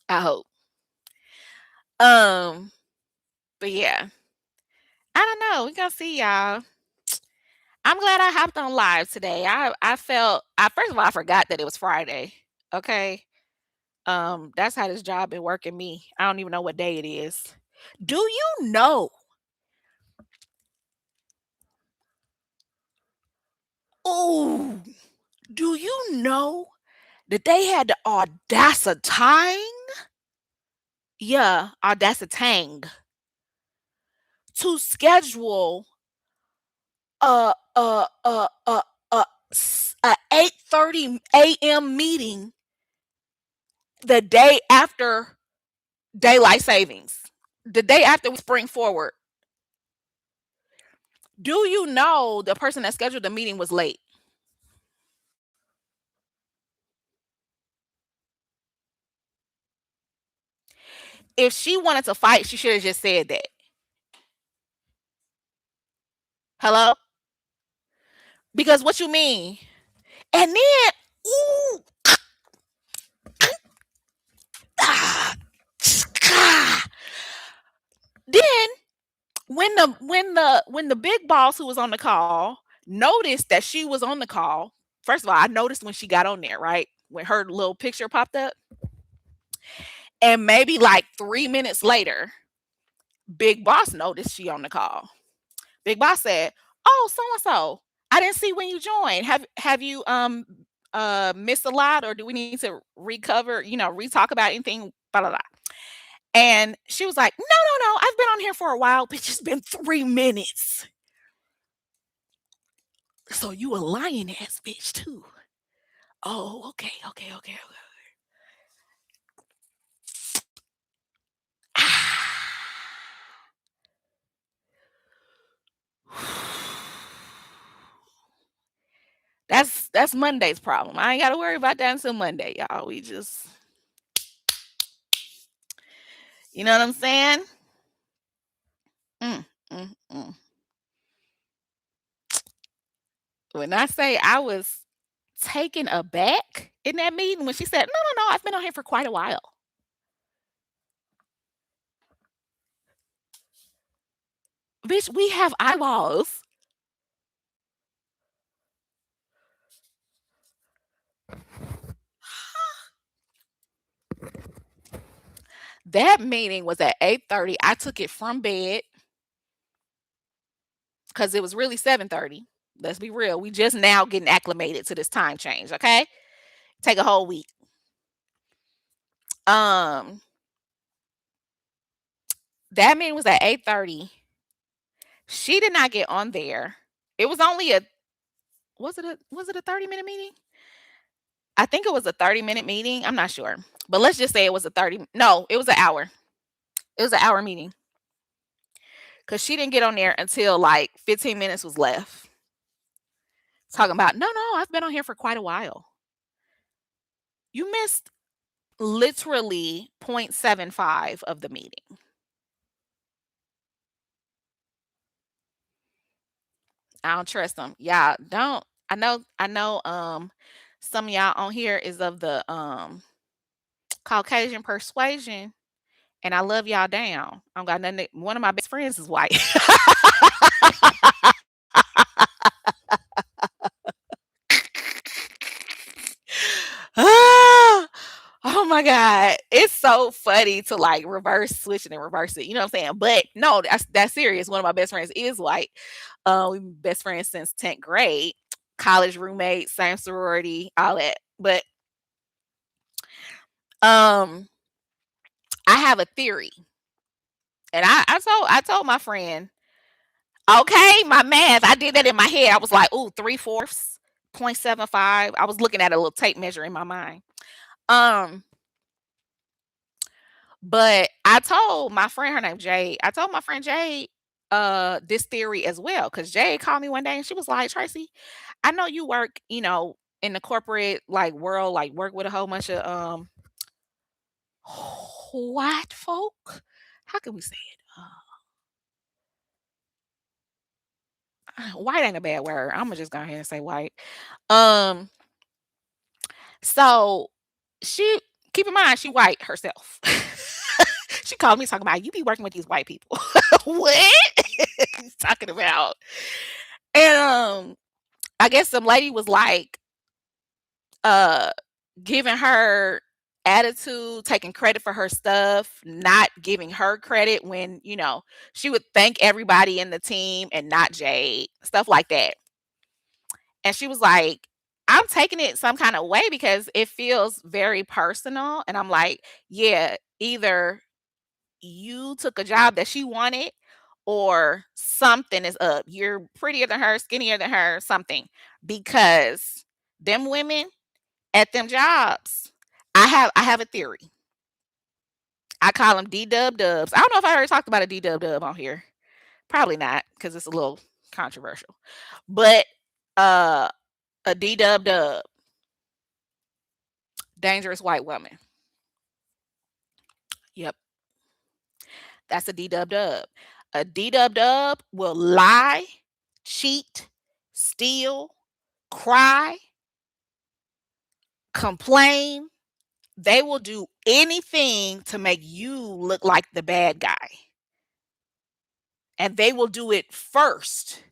I hope. Um, but yeah. I don't know. We gonna see y'all. I'm glad I hopped on live today. I felt I first of all I forgot that it was Friday. Okay. That's how this job been working me. I don't even know what day it is. Do you know? Ooh, Do you know that they had the audacity, yeah, audacity to schedule a a a a a 8:30 a.m. meeting the day after daylight savings, the day after we spring forward? Do you know the person that scheduled the meeting was late? If she wanted to fight, she should have just said that. Hello? Because what you mean? And then, ooh, ah, ah. Then when the big boss who was on the call noticed that she was on the call, first of all, I noticed when she got on there, right? When her little picture popped up, and maybe like 3 minutes later, big boss noticed she on the call. Big boss said, "Oh, so and so, I didn't see when you joined. Have you missed a lot, or do we need to recover? Re-talk about anything?" Blah blah blah. And she was like, "No, no, no. I've been on here for a while, bitch. It's been 3 minutes. So you a lying ass bitch too." Oh, okay, okay, okay, okay. That's Monday's problem. I ain't got to worry about that until Monday, y'all. We just, you know what I'm saying? Mm, mm, mm. When I say I was taken aback in that meeting when she said, "No, no, no, I've been on here for quite a while." Bitch, we have eyeballs. That meeting was at 8:30. I took it from bed because it was really 7:30. Let's be real. We just now getting acclimated to this time change, okay? Take a whole week. Um, that meeting was at 8:30. She did not get on there. It was only a was it a 30-minute meeting? I think it was a 30-minute meeting. I'm not sure. But let's just say it was a 30, no, it was an hour. It was an hour meeting. Cause she didn't get on there until like 15 minutes was left. Talking about, no, no, I've been on here for quite a while. You missed literally 0.75 of the meeting. I don't trust them. Y'all don't. I know some of y'all on here is of the Caucasian persuasion, and I love y'all down. I don't got nothing. One of my best friends is white. Ah, oh my god, it's so funny to like reverse switch it and reverse it. You know what I'm saying? But no, that's serious. One of my best friends is white. We've been best friends since 10th grade, college roommate, same sorority, all that. But um, I have a theory, and I told my friend, okay, my math, I did that in my head. I was like, ooh, 3/4, 0.75. I was looking at a little tape measure in my mind. Um, but I told my friend, her name Jade. I told my friend Jade this theory as well. Cause Jade called me one day and she was like, Tracy, I know you work, in the corporate like world, like work with a whole bunch of white folk. How can we say it? White ain't a bad word. I'm gonna just go ahead and say white. Um, so she keep in mind she white herself. She called me talking about you be working with these white people. What? He's talking about. And I guess some lady was like uh giving her attitude, taking credit for her stuff, not giving her credit when, she would thank everybody in the team and not Jade, stuff like that. And she was like, I'm taking it some kind of way because it feels very personal. And I'm like, yeah, either you took a job that she wanted or something is up. You're prettier than her, skinnier than her, something. Because them women at them jobs, I have a theory. I call them D dub dubs. I don't know if I already talked about a D dub dub on here. Probably not, because it's a little controversial. But uh a D dub dub, dangerous white woman. Yep, that's a D dub dub. A D dub dub will lie, cheat, steal, cry, complain. They will do anything to make you look like the bad guy. And they will do it first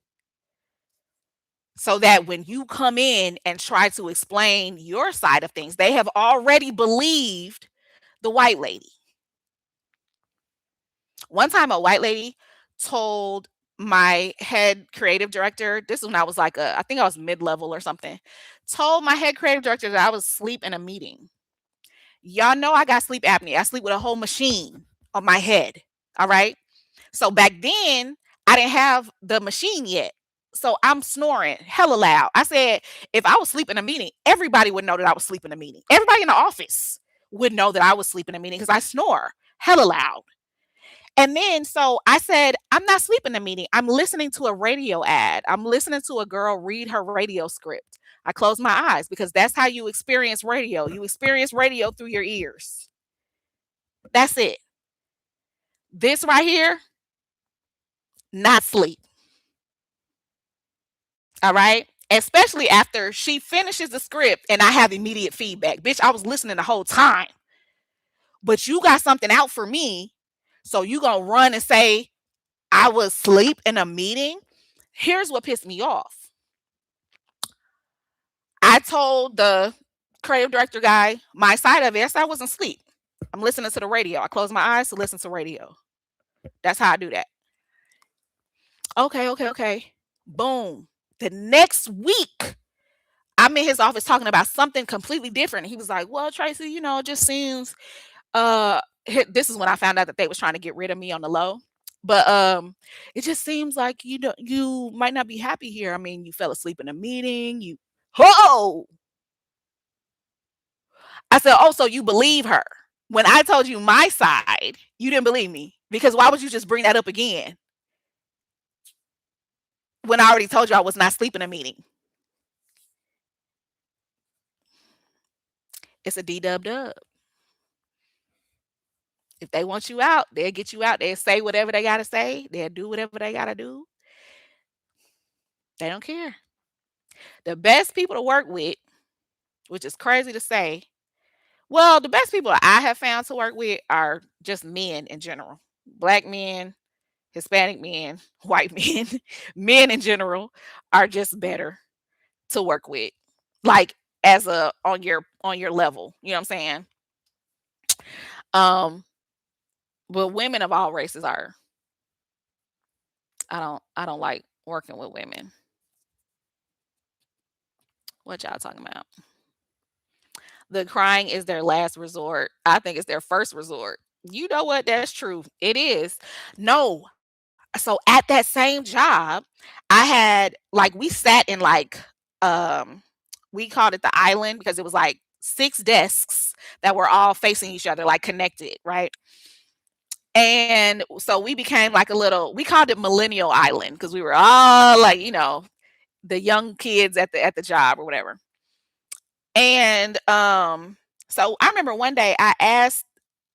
so that when you come in and try to explain your side of things, they have already believed the white lady. One time, a white lady told my head creative director, this is when I was like, I think I was mid level or something, told my head creative director that I was asleep in a meeting. Y'all know I got sleep apnea. I sleep with a whole machine on my head. All right. So back then, I didn't have the machine yet. So I'm snoring hella loud. I said, if I was sleeping in a meeting, everybody would know that I was sleeping in a meeting. Everybody in the office would know that I was sleeping in a meeting because I snore hella loud. And then so I said, I'm not sleeping in a meeting. I'm listening to a radio ad. I'm listening to a girl read her radio script. I closed my eyes because that's how you experience radio. You experience radio through your ears. That's it. This right here, not sleep. All right. Especially after she finishes the script and I have immediate feedback. Bitch, I was listening the whole time. But you got something out for me. So you gonna run and say I was asleep in a meeting? Here's what pissed me off. I told the creative director guy my side of it. I said I wasn't asleep. I'm listening to the radio. I close my eyes to listen to radio. That's how I do that. Okay, okay, okay. Boom. The next week, I'm in his office talking about something completely different. He was like, "Well, Tracy, it just seems this is when I found out that they was trying to get rid of me on the low. But it just seems like you might not be happy here. I mean, you fell asleep in a meeting. You Oh, I said, "Oh, so you believe her." When I told you my side, you didn't believe me. Because why would you just bring that up again when I already told you I was not sleeping in a meeting? It's a D dub dub. If they want you out, they'll get you out. They'll say whatever they gotta say. They'll do whatever they gotta do. They don't care. The best people to work with, which is crazy to say, well, the best people I have found to work with are just men in general. Black men, Hispanic men, white men, men in general are just better to work with. Like as a on your level, you know what I'm saying? Um, but women of all races are I don't like working with women. What y'all talking about? The crying is their last resort. I think it's their first resort. You know what? That's true. It is. No. So at that same job, I had like we sat in like we called it the island because it was like 6 desks that were all facing each other, like connected, right? And so we became like a little we called it Millennial Island because we were all like, the young kids at the job or whatever. And so I remember one day I asked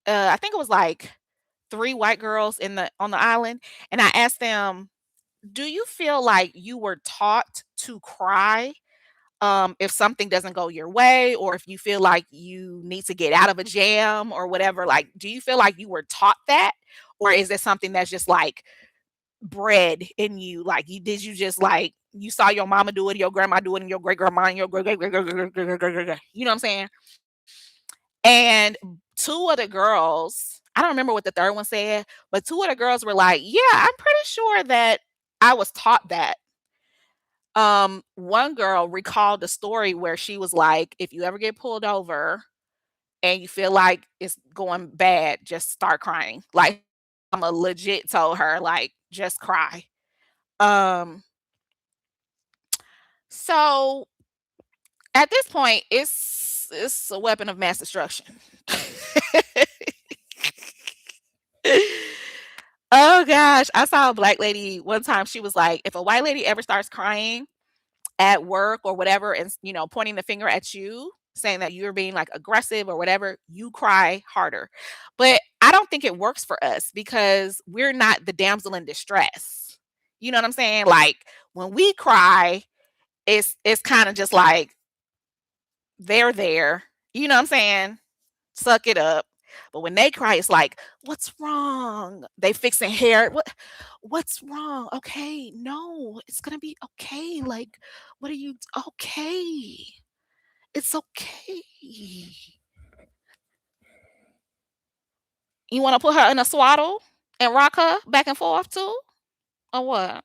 I think it was like 3 white girls in the on the island, and I asked them, "Do you feel like you were taught to cry if something doesn't go your way or if you feel like you need to get out of a jam or whatever? Like, do you feel like you were taught that or is it something that's just like bred in you? Like, did you just like you saw your mama do it, your grandma do it, and your great grandma, and your great, you know what I'm saying?" And 2 of the girls, I don't remember what the 3rd one said, but 2 of the girls were like, "Yeah, I'm pretty sure that I was taught that." One girl recalled a story where she was like, if you ever get pulled over and you feel like it's going bad, just start crying. Like, I'm a legit told her, like, just cry. Um, so at this point, it's a weapon of mass destruction. Oh gosh, I saw a black lady one time. She was like, if a white lady ever starts crying at work or whatever, and pointing the finger at you, saying that you're being like aggressive or whatever, you cry harder. But I don't think it works for us because we're not the damsel in distress. You know what I'm saying? Like when we cry, it's kind of just like they're there. You know what I'm saying? Suck it up. But when they cry, it's like, "What's wrong?" They fixing hair. What's wrong? Okay, no, it's gonna be okay. Like, what are you? Okay, it's okay. You want to put her in a swaddle and rock her back and forth too, or what?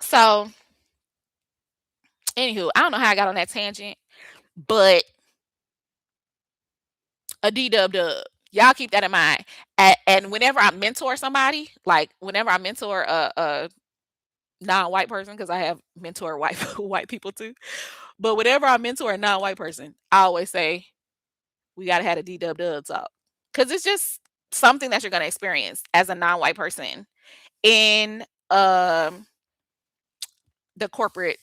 So, anywho, I don't know how I got on that tangent, but a D dub dub. Y'all keep that in mind. And whenever I mentor somebody, like whenever I mentor a non-white person, because I have mentor white white people too. But whenever I mentor a non-white person, I always say we gotta have a D dub dub talk. Cause it's just something that you're gonna experience as a non-white person in um the corporate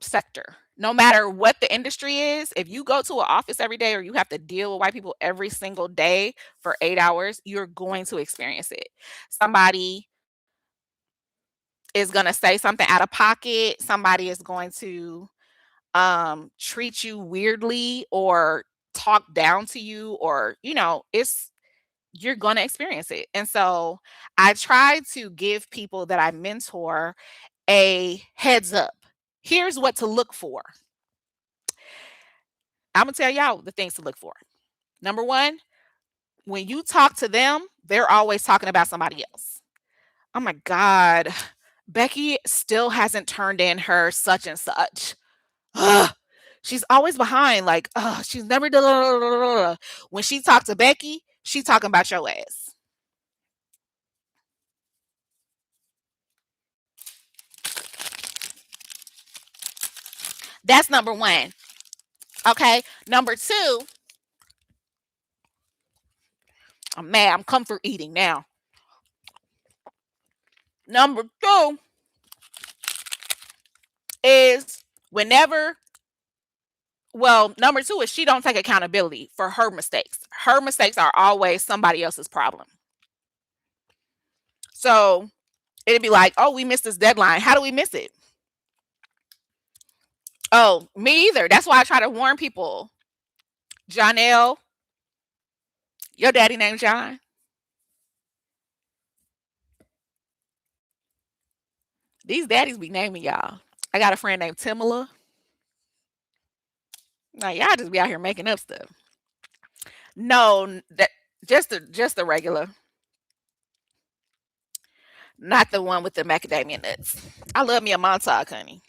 sector. No matter what the industry is, if you go to an office every day or you have to deal with white people every single day for 8 hours, you're going to experience it. Somebody is going to say something out of pocket. Somebody is going to treat you weirdly or talk down to you, or, it's you're going to experience it. And so I try to give people that I mentor a heads up. Here's what to look for. I'm gonna tell y'all the things to look for. Number one, when you talk to them, they're always talking about somebody else. Oh my God, Becky still hasn't turned in her such and such. Ugh, she's always behind. Like, she's never done. When she talked to Becky, she talking about your ass. That's number one. Okay. Number two, I'm mad. I'm comfort eating now. Number two is whenever well, number two is she don't take accountability for her mistakes. Her mistakes are always somebody else's problem. So it'd be like, oh, we missed this deadline. How do we miss it? Oh, me either. That's why I try to warn people. Jonelle, your daddy named John. These daddies be naming y'all. I got a friend named Timala. Now y'all just be out here making up stuff. No, that just the regular, not the one with the macadamia nuts. I love me a Montauk, honey.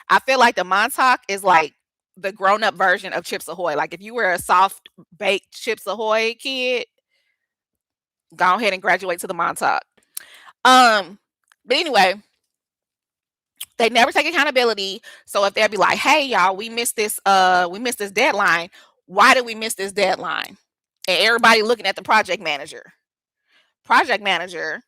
I feel like the Montauk is like the grown up version of Chips Ahoy. Like if you were a soft baked Chips Ahoy kid, go ahead and graduate to the Montauk. Um, but anyway, they never take accountability. So if they'll be like, "Hey, y'all, we missed this deadline. Why did we miss this deadline?" And everybody looking at the project manager. Project manager,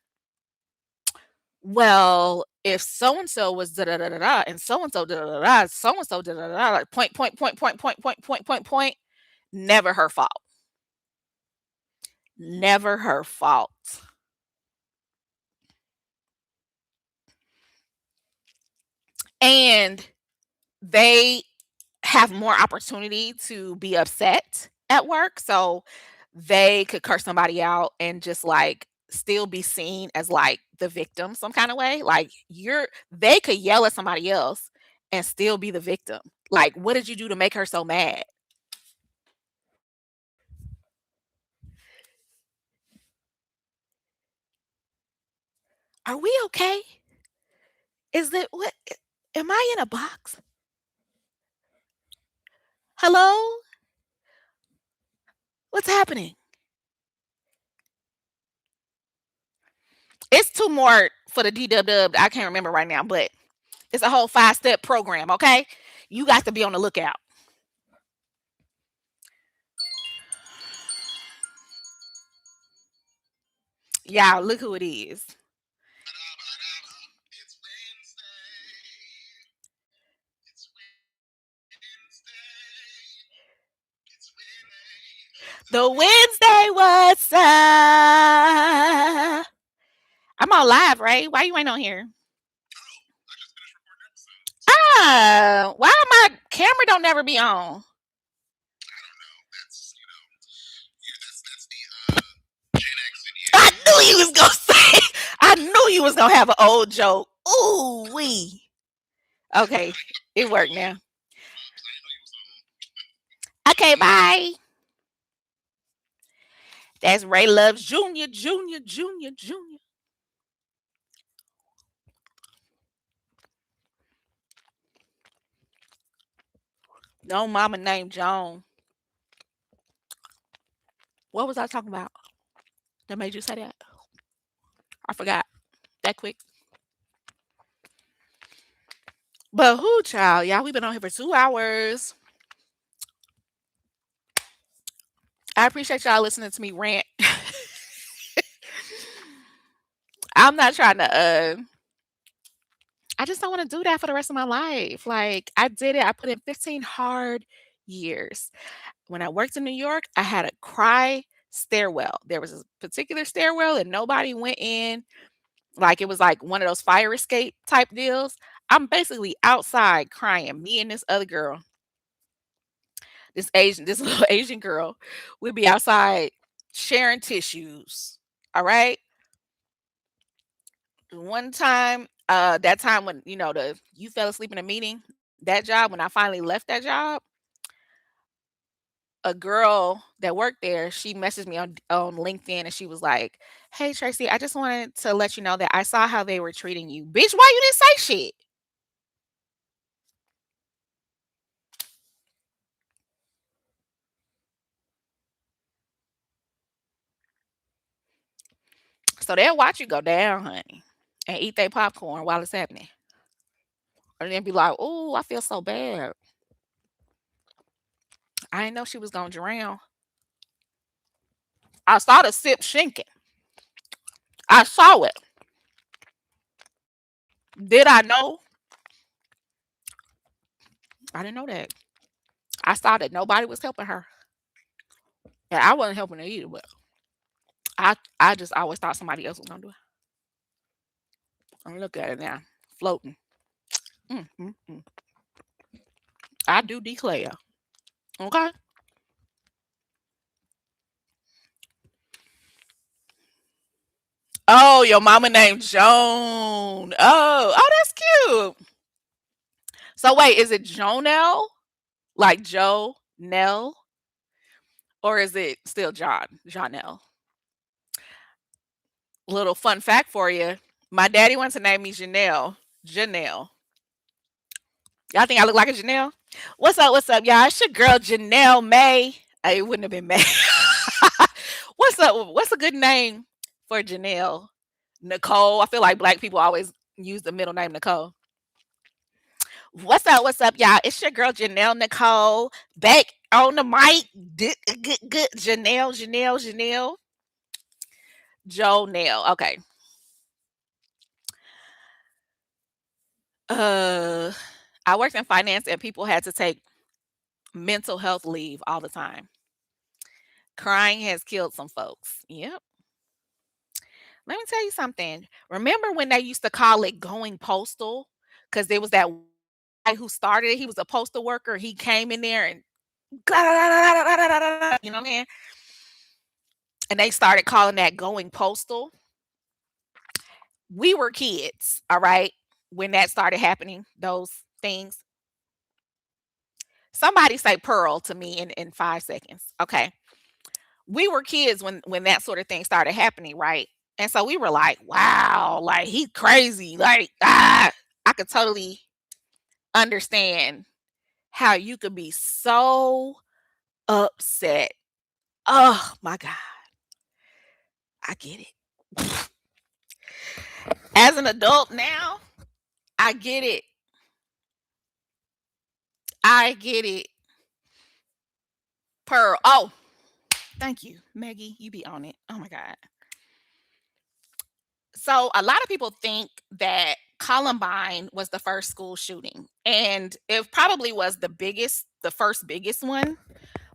well, if so and so was da da da da da, and so and so da da da da, so and so da da da, like point. Never her fault. Never her fault. And they have more opportunity to be upset at work. So they could curse somebody out and just like still be seen as like the victim some kind of way. Like they could yell at somebody else and still be the victim. Like, what did you do to make her so mad? Are we okay? Is it what am I in a box? Hello? What's happening? It's two more for the DW. I can't remember right now, but it's a whole 5-step program, okay? You got to be on the lookout. Y'all, look who it is. The Wednesday what's up? I'm on live, right? Why you ain't on here? Ah, why my camera don't never be on? I knew you was gonna say. I knew you was gonna have an old joke. Ooh wee. Okay, it worked now. Okay, bye. That's Ray Loves Junior, Junior, Junior, Junior. No mama named Joan. What was I talking about? That made you say that? I forgot. That quick. But who, child? Y'all, we've been on here for 2 hours. I appreciate y'all listening to me rant. I'm not trying to I just don't want to do that for the rest of my life. Like I did it. I put in 15 hard years. When I worked in New York, I had a cry stairwell. There was a particular stairwell and nobody went in. Like it was like one of those fire escape type deals. I'm basically outside crying. Me and this other girl, this little Asian girl, we'd be outside sharing tissues. All right. One time, that time when the you fell asleep in a meeting, that job when I finally left that job, a girl that worked there, she messaged me on LinkedIn and she was like, "Hey Tracy, I just wanted to let you know that I saw how they were treating you. Bitch, why you didn't say shit?" So they'll watch you go down, honey, and eat their popcorn while it's happening. And then be like, "Oh, I feel so bad. I didn't know she was gonna drown. I saw the sip sinking. I saw it. Did I know? I didn't know that. I saw that nobody was helping her. And I wasn't helping her either, but I just always thought somebody else was gonna do it. And look at it now, floating. Mm, mm, mm. I do declare. Okay. Oh, your mama named Joan. Oh, that's cute. So wait, is it Jonelle? Like Joe Nell? Or is it still Jonelle? Little fun fact for you. My daddy wants to name me Janelle. Janelle. Y'all think I look like a Janelle? What's up, y'all? It's your girl Janelle May. It wouldn't have been May. What's up? What's a good name for Janelle? Nicole. I feel like black people always use the middle name Nicole. What's up, y'all? It's your girl Janelle Nicole back on the mic. Good. Janelle. Joe Nail. Okay. Uh I worked in finance and people had to take mental health leave all the time. Crying has killed some folks. Yep. Let me tell you something. Remember when they used to call it going postal? Because there was that guy who started it. He was a postal worker. He came in there and you know what I mean? And they started calling that going postal. We were kids, all right, when that started happening, those things. Somebody say Pearl to me in 5 seconds. Okay. We were kids when that sort of thing started happening, right? And so we were like, wow, like he crazy. Like, I could totally understand how you could be so upset. Oh my God, I get it. As an adult now, I get it. I get it. Pearl. Oh, thank you, Maggie. You be on it. Oh my God. So a lot of people think that Columbine was the first school shooting, and it probably was the first biggest one.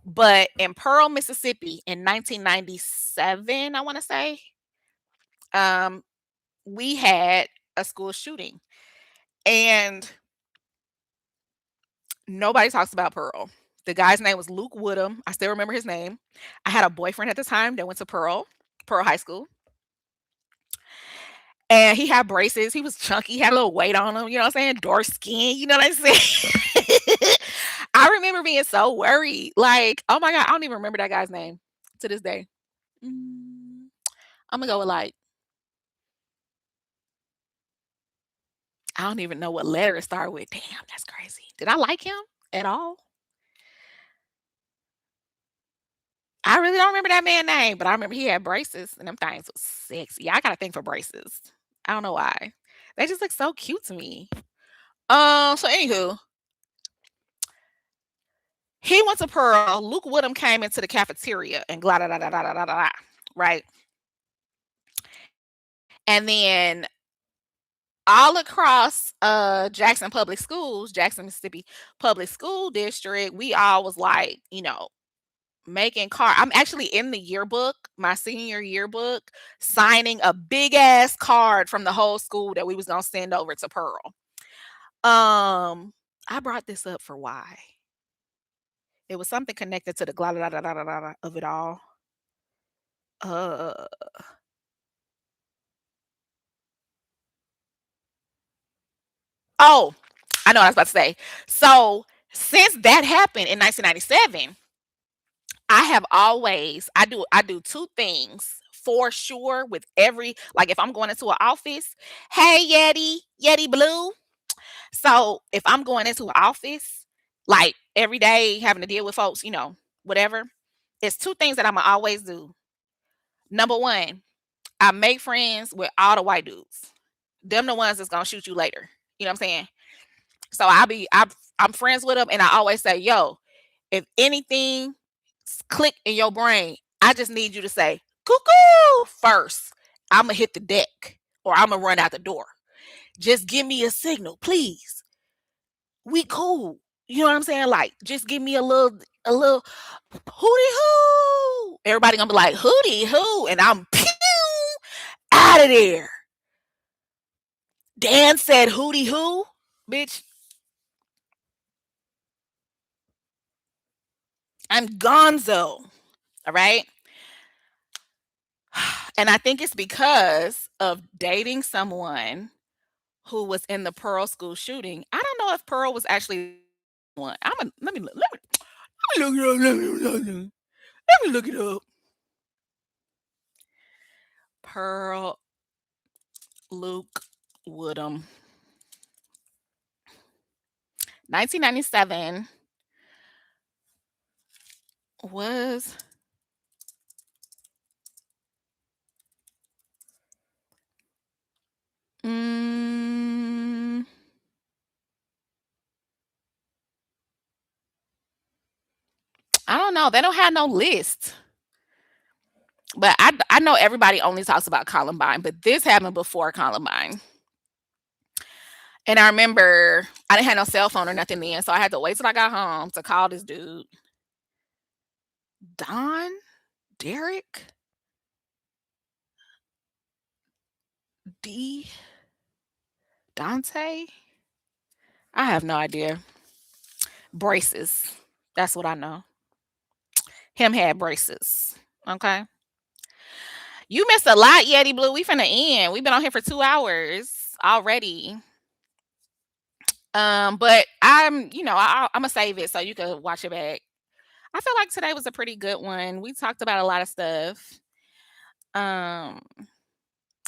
But in Pearl, Mississippi, in 1997, I want to say, um, we had a school shooting, and nobody talks about Pearl. The guy's name was Luke Woodham. I still remember his name. I had a boyfriend at the time that went to Pearl High School. And he had braces. He was chunky, had a little weight on him, you know what I'm saying? Dark skin, you know what I'm saying? I remember being so worried. Like, oh my God, I don't even remember that guy's name to this day. Mm, I'm gonna go with like, I don't even know what letter it started with. Damn, that's crazy. Did I like him at all? I really don't remember that man's name, but I remember he had braces and them things was sexy. I got a thing for braces. I don't know why. They just look so cute to me. So anywho, he went to Pearl. Luke Woodham came into the cafeteria and blah da da da da da da da. Right. And then all across Jackson Public Schools, Jackson, Mississippi Public School District, we all was like, making card. I'm actually in the yearbook, my senior yearbook, signing a big ass card from the whole school that we was gonna send over to Pearl. I brought this up for why. It was something connected to the blah blah blah blah blah blah of it all. Uh oh, I know what I was about to say. So since that happened in 1997, I do two things for sure with every, like, if I'm going into an office, hey Yeti Blue. So if I'm going into an office, like every day having to deal with folks, whatever, it's two things that I'ma always do. Number one, I make friends with all the white dudes. Them the ones that's gonna shoot you later. You know what I'm saying? So I'm friends with them, and I always say, yo, if anything click in your brain, I just need you to say cuckoo first. I'ma hit the deck or I'ma run out the door. Just give me a signal, please. We cool. You know what I'm saying? Like, just give me a little hootie hoo. Everybody gonna be like hootie hoo, and I'm pew out of there. Dan said hootie hoo, bitch. I'm gonzo. All right. And I think it's because of dating someone who was in the Pearl school shooting. I don't know if Pearl was actually one. Let me look it up. Pearl Luke Woodham. 1997 was mm, I don't know. They don't have no list. But I know everybody only talks about Columbine, but this happened before Columbine. And I remember I didn't have no cell phone or nothing then, so I had to wait till I got home to call this dude. Don? Derek? D? Dante? I have no idea. Braces. That's what I know. Him had braces. Okay. You missed a lot, Yeti Blue. We finna end. We've been on here for 2 hours already. But I'm gonna save it so you can watch it back. I feel like today was a pretty good one. We talked about a lot of stuff. Um,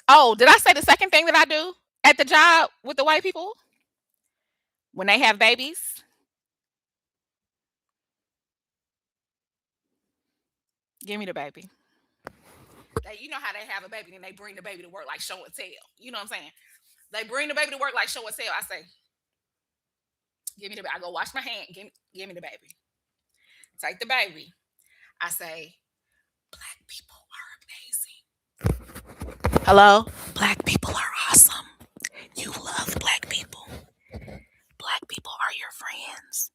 Oh, did I say the second thing that I do at the job with the white people when they have babies? Give me the baby. You know how they have a baby and they bring the baby to work like show and tell. You know what I'm saying? They bring the baby to work like show and tell. I say, give me the baby. I go wash my hand. Give me the baby. Take the baby. I say, black people are amazing. Hello? Black people are awesome. You love black people. Black people are your friends.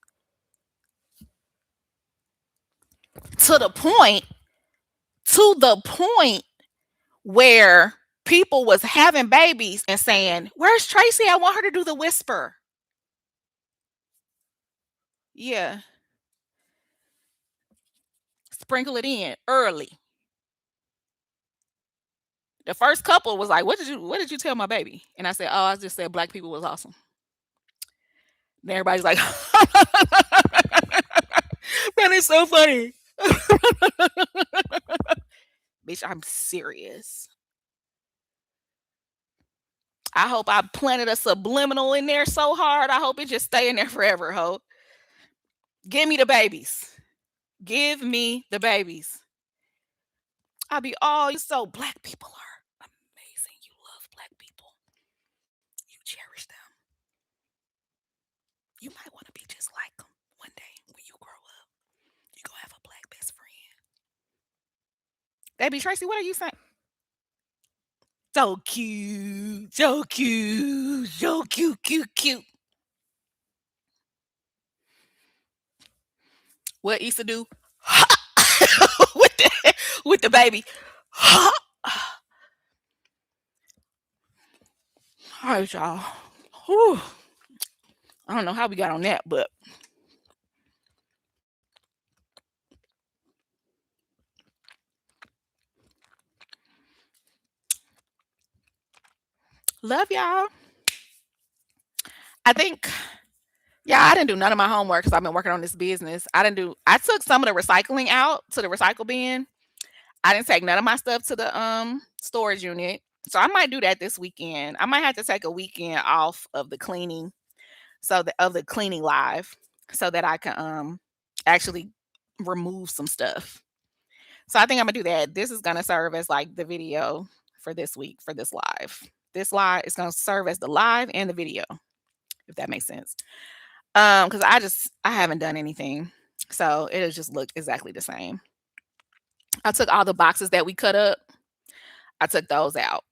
To the point, to the point where people was having babies and saying, "Where's Tracy? I want her to do the whisper." Yeah, sprinkle it in early. The first couple was like, what did you tell my baby?" And I said, "Oh, I just said black people was awesome." And everybody's like, "That is so funny." Bitch, I'm serious. I hope I planted a subliminal in there so hard. I hope it just stay in there forever, ho. Give me the babies. Give me the babies. I'll be, "Oh, you so black people are amazing. You love black people. You cherish them. You might want to be just like them one day when you grow up. You gonna have a black best friend." Baby Tracy, what are you saying? So cute, so cute, so cute, cute, cute. What Issa do? with with the baby. All right, y'all. Whew. I don't know how we got on that, but love y'all. I think, yeah, I didn't do none of my homework because I've been working on this business. I took some of the recycling out to the recycle bin. I didn't take none of my stuff to the storage unit. So I might do that this weekend. I might have to take a weekend off of the cleaning, of the cleaning live, so that I can actually remove some stuff. So I think I'm gonna do that. This is gonna serve as like the video for this week for this live. This live is gonna serve as the live and the video, if that makes sense. Because I haven't done anything. So it'll just look exactly the same. I took all the boxes that we cut up. I took those out.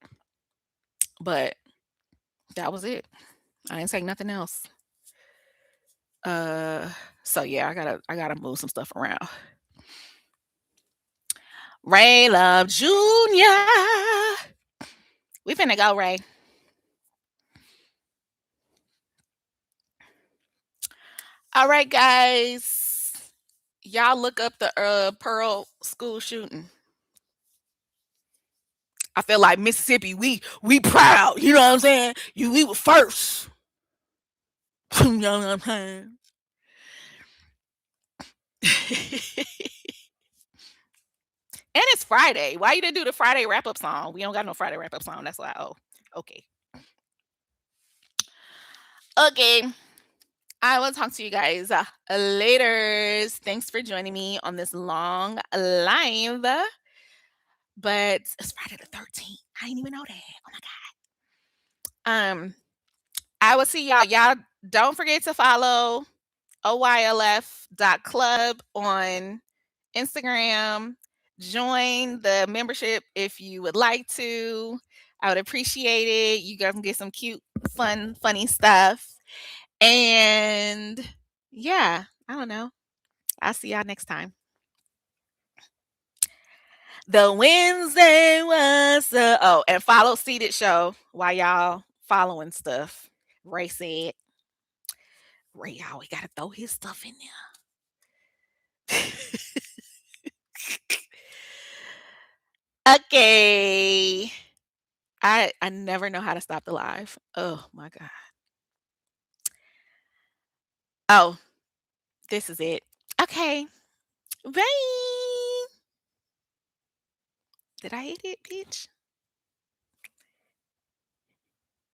But that was it. I didn't take nothing else. Uh so yeah, I gotta move some stuff around. Ray Love Jr. We finna go, Ray. All right, guys. Y'all look up the Pearl school shooting. I feel like Mississippi, we proud. You know what I'm saying? We were first. You know what I'm saying? And it's Friday. Why you didn't do the Friday wrap up song? We don't got no Friday wrap up song. That's why. Oh, okay. Okay. I will talk to you guys later. Thanks for joining me on this long live. But it's Friday the 13th. I didn't even know that. Oh my God. I will see y'all. Y'all don't forget to follow OYLF.club on Instagram. Join the membership if you would like to. I would appreciate it. You guys can get some cute, fun, funny stuff. And yeah, I don't know. I'll see y'all next time. The Wednesday was and follow Seated Show while y'all following stuff. Ray said, "Ray always gotta throw his stuff in there." Okay. I never know how to stop the live. Oh my God. Oh, this is it. Okay. Bye. Did I hit it, bitch?